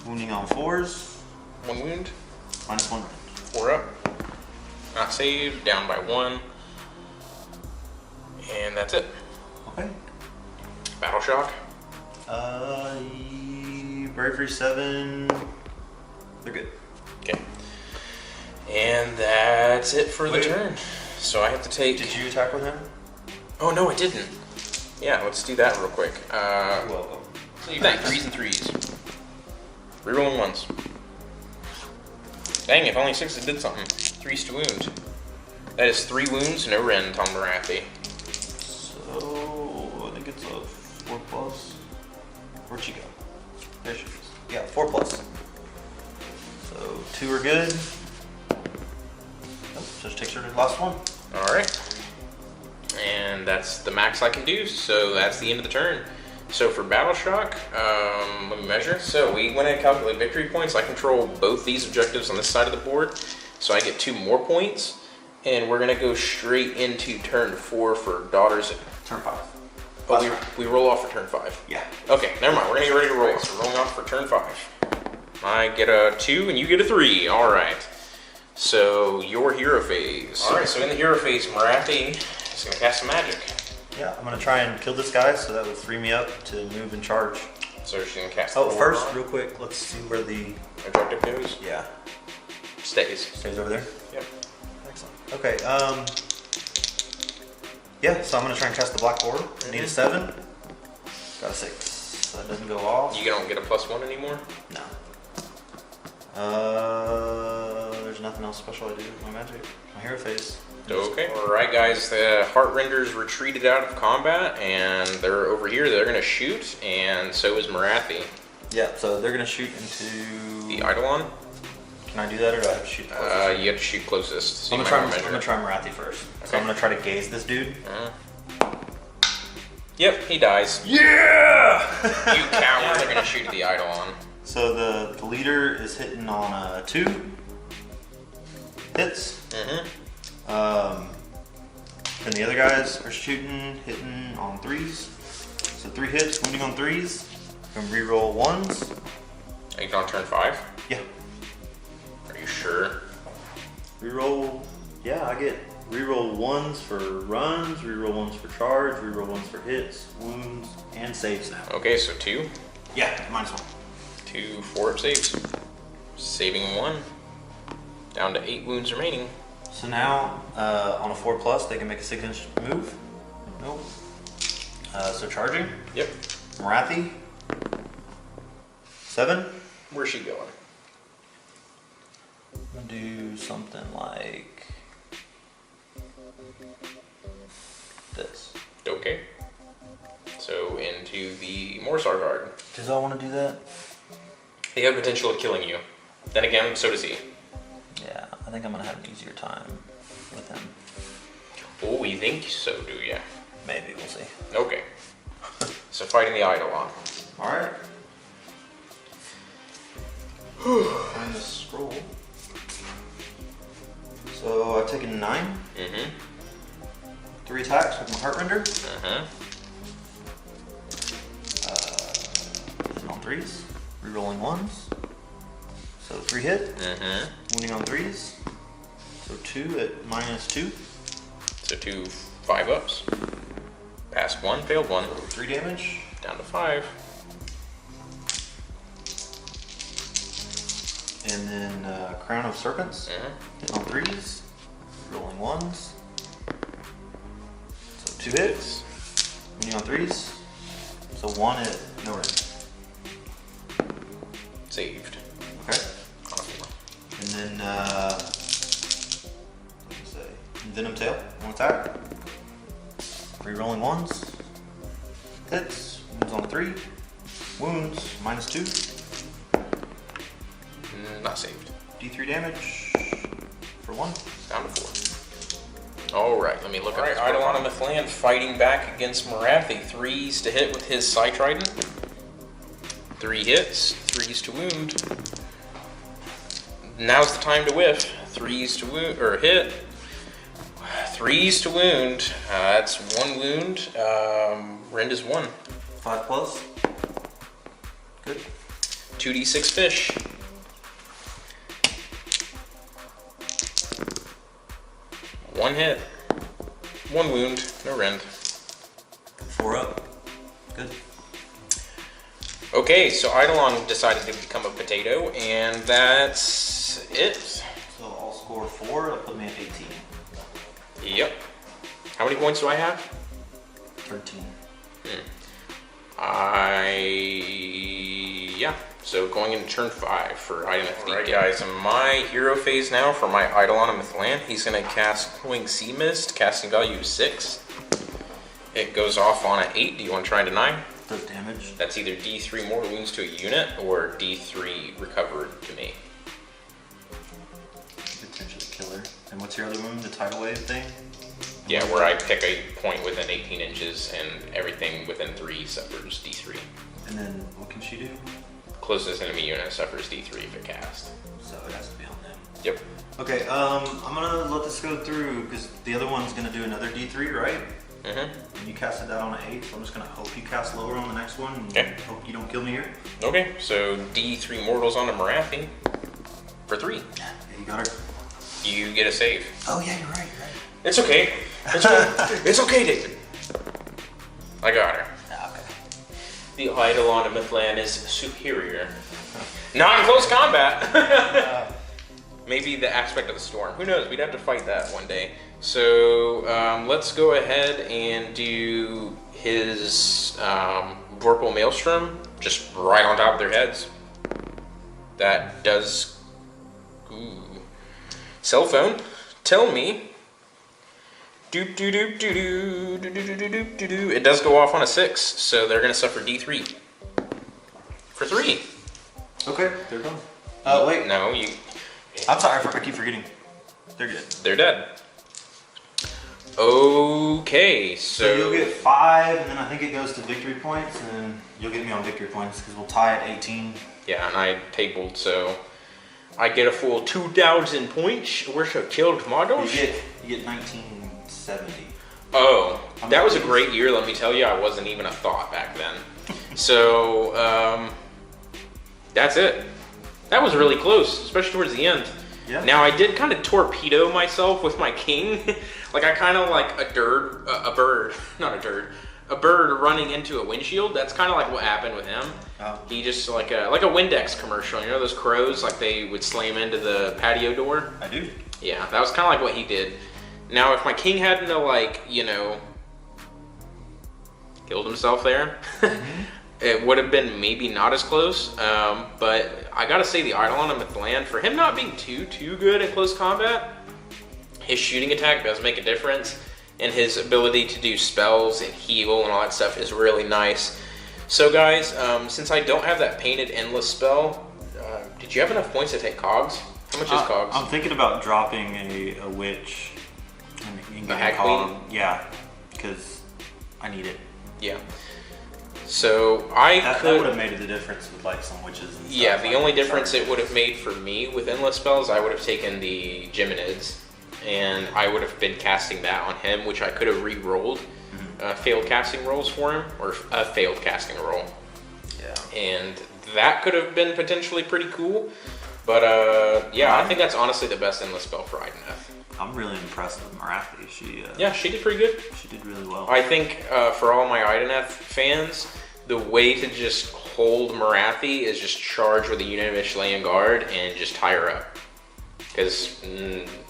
Wounding on 4s. 1 wound, -1. 4 up. Not saved, down by 1. And that's it. Okay. Battle Shock. Bravery 7. They're good. Okay. And that's it for the turn. So I have to take... Did you attack with him? Oh, no, I didn't. Yeah, let's do that real quick. You're welcome. So you think 3s and 3s. Rerolling 1s. Dang, if only 6s did something. 3s to wound. That is 3 wounds, no rend on Marathi. So, I think it's a 4 plus. Where'd she go? There she is. Yeah, 4 plus. So, 2 are good. Just takes her to the last one. All right. And that's the max I can do, so that's the end of the turn. So for Battle Shock, let me measure. So we went and calculate victory points. I control both these objectives on this side of the board, so I get 2 more points. And we're gonna go straight into turn 4 for Daughters. Turn 5. Oh, we roll off for turn 5. Yeah. Okay, never mind. We're gonna get ready to roll. So we're rolling off for turn 5. I get a 2 and you get a 3. All right. So your hero phase. All right. So in the hero phase, Marathi is gonna cast some magic. Yeah, I'm gonna try and kill this guy, so that will free me up to move and charge. So she's gonna cast. Oh, first, real quick, let's see where the objective goes. Yeah. Stays. Stays over there. Yep. Excellent. Okay. Yeah. So I'm gonna try and cast the black orb. I need a 7. Got a 6. So that doesn't go off. You don't get a +1 anymore. No. There's nothing else special I do with my magic. My hero phase. Okay. All right, guys. The Heartrenders retreated out of combat, and they're over here. They're gonna shoot, and so is Marathi. Yeah. So they're gonna shoot into The Eidolon. Can I do that, or do I have to shoot the closest? You have to shoot closest. So I'm gonna try Marathi first. So I'm gonna try to gaze this dude. Yep, he dies. Yeah! You coward. They're gonna shoot at the Eidolon. So the leader is hitting on 2 hits. Then the other guys are hitting on 3s. So 3 hits, wounding on 3s. You can reroll 1s. Are you on turn 5? Yeah. Are you sure? Reroll. Yeah, I get reroll 1s for runs, reroll 1s for charge, reroll 1s for hits, wounds, and saves now. Okay, so 2. Yeah, -1. 2 4-up saves. Saving 1. Down to 8 wounds remaining. So now, on a 4+, they can make a 6-inch move. Nope. So charging. Yep. Marathi. 7. Where's she going? I'm gonna do something like this. Okay. So into the Morsar Guard. Does I want to do that? He have potential of killing you. Then again, so does he. Yeah, I think I'm gonna have an easier time with him. Oh, you think so, do ya? Maybe, we'll see. Okay. So fighting the Eidolon. Alright. Find the scroll. So I've taken 9. 3 attacks with my Heartrender. Hitting on 3s. Rerolling 1s. So 3 hit. Wounding on 3s. So 2 at -2. So 2 5-ups. Passed 1, failed 1. 3 damage. Down to 5. And then Crown of Serpents. Hitting on 3s. Rolling 1s. So 2 hits. Wounding on 3s. So 1 at no range. Saved. Okay. Awesome. And then what do you say? Venom Tail. 1 attack. Rerolling 1s. Hits. Wounds on 3. Wounds -2. Not saved. D3 damage for 1. Down to 4. Alright, let me look at it. Eidolon and MacLeod fighting back against Marathi. 3s to hit with his Psy Trident. 3 hits, 3s to wound. Now's the time to whiff. 3s to wound, or hit. 3s to wound. That's 1 wound. Rend is 1. 5+. Good. 2d6 fish. 1 hit. 1 wound. No rend. 4 up. Good. Okay, so Eidolon decided to become a potato, and that's it. So I'll score 4. That'll put me at 18. Yep. How many points do I have? 13. Yeah. So going into turn 5 for Idoneth Deepkin. Alright guys, in my hero phase now for my Eidolon and MacLeod, he's going to cast Cooling Sea Mist, casting value 6. It goes off on an 8. Do you want to try into 9? Does damage. That's either D3 more wounds to a unit or D3 recovered to me. Potentially killer. And And what's your other wound? The tidal wave thing? Yeah, where I pick a point within 18 inches and everything within 3 suffers D3. And then what can she do? Closest enemy unit suffers D3 if it cast. So it has to be on them. Yep. Okay, I'm gonna let this go through because the other one's gonna do another D3, right? Mm-hmm. And you casted that on an 8, so I'm just gonna hope you cast lower on the next one. And okay. Hope you don't kill me here. Okay, so D3 mortals on a Marathi for 3. Yeah, you got her. You get a save. Oh yeah, you're right. It's okay. It's okay. It's okay, David. I got her. Okay. The Eidolon of Mythland is superior. Not in close combat. Maybe the aspect of the storm. Who knows? We'd have to fight that one day. So let's go ahead and do his Vorpal Maelstrom just right on top of their heads. That does... Ooh. Cell phone, tell me. Doop doop doop doop doop doop doop doop doop doop. It does go off on a 6, so they're gonna suffer D3 for 3. Okay, they're done. Wait. No, you. I'm sorry, I keep forgetting. They're good. They're dead. Okay, So you'll get 5, and then I think it goes to victory points, and then you'll get me on victory points because we'll tie at 18. Yeah, and I tabled, so I get a full 2,000 points worth of killed models. You get 1970. Oh, that was a great year. Let me tell you, I wasn't even a thought back then. So that's it. That was really close, especially towards the end. Yeah. Now I did kind of torpedo myself with my king. Like I kind of like a bird running into a windshield. That's kind of like what happened with him. Oh. He just like a Windex commercial. You know those crows, like they would slam into the patio door? I do. Yeah, that was kind of like what he did. Now if my king hadn't like, you know, killed himself there, it would have been maybe not as close. But I gotta say the Eidolon of Mythland, for him not being too good in close combat, his shooting attack does make a difference, and his ability to do spells and heal and all that stuff is really nice. So guys, since I don't have that painted endless spell, did you have enough points to take cogs? How much is cogs? I'm thinking about dropping a witch and The getting Hag a cog. Yeah, because I need it. Yeah. So that would have made the difference with like some witches and stuff. Yeah, the like only difference it would have made for me with endless spells, I would have taken the Geminids, and I would have been casting that on him, which I could have re-rolled failed casting rolls for him, or a failed casting roll. Yeah. And that could have been potentially pretty cool, but yeah, I think that's honestly the best endless spell for Idoneth. I'm really impressed with Marathi. Yeah, she did pretty good. She did really well. I think for all my Idoneth fans, the way to just hold Marathi is just charge with a unit of Meixsell Guard and just tie her up. Because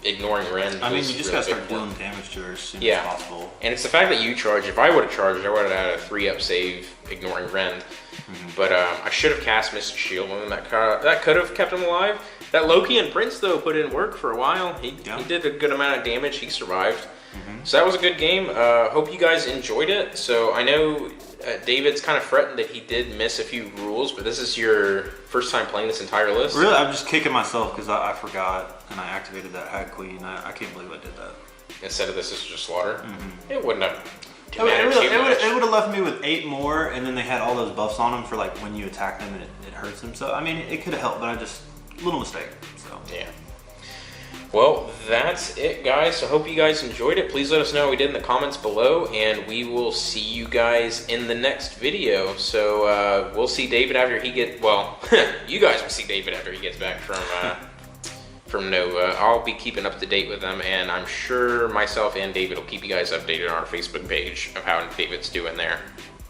ignoring Rend. I mean, you just really gotta start big dealing damage to her as soon as possible. And it's the fact that you charge. If I would have charged, I would have had a 3-up save ignoring Rend. But I should have cast Mystic Shield on him. That could have kept him alive. That Lokian Prince, though, put in work for a while. He did a good amount of damage. He survived. So that was a good game. Hope you guys enjoyed it. So I know David's kind of fretting that he did miss a few rules, but this is your first time playing this entire list. Really, I'm just kicking myself because I forgot and I activated that Hag Queen. I can't believe I did that. Instead of this is just slaughter. It wouldn't have. It would have left me with 8 more, and then they had all those buffs on them for like when you attack them and it hurts them. So I mean, it could have helped, but little mistake. So yeah. Well, that's it, guys. So hope you guys enjoyed it. Please let us know what we did in the comments below, and we will see you guys in the next video. So we'll see David after he gets. Well, you guys will see David after he gets back from Nova. I'll be keeping up to date with them, and I'm sure myself and David will keep you guys updated on our Facebook page of how David's doing there.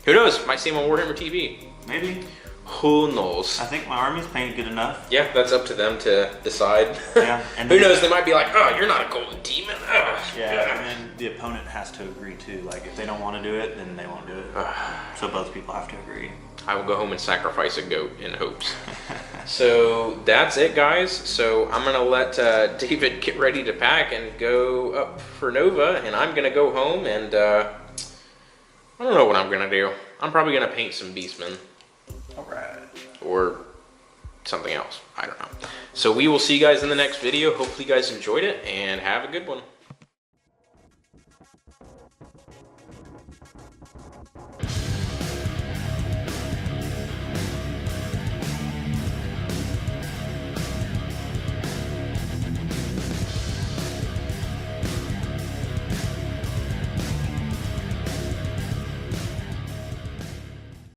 Who knows? Might see him on Warhammer TV. Maybe. Who knows? I think my army's painted good enough. Yeah, that's up to them to decide. Yeah. And who knows? They might be like, "Oh, you're not a golden demon." Yeah, and then the opponent has to agree too. Like, if they don't want to do it, then they won't do it. So both people have to agree. I will go home and sacrifice a goat in hopes. So that's it, guys. So I'm gonna let David get ready to pack and go up for Nova, and I'm gonna go home and I don't know what I'm gonna do. I'm probably gonna paint some beastmen. All right. Or something else. I don't know. So we will see you guys in the next video. Hopefully you guys enjoyed it, and have a good one.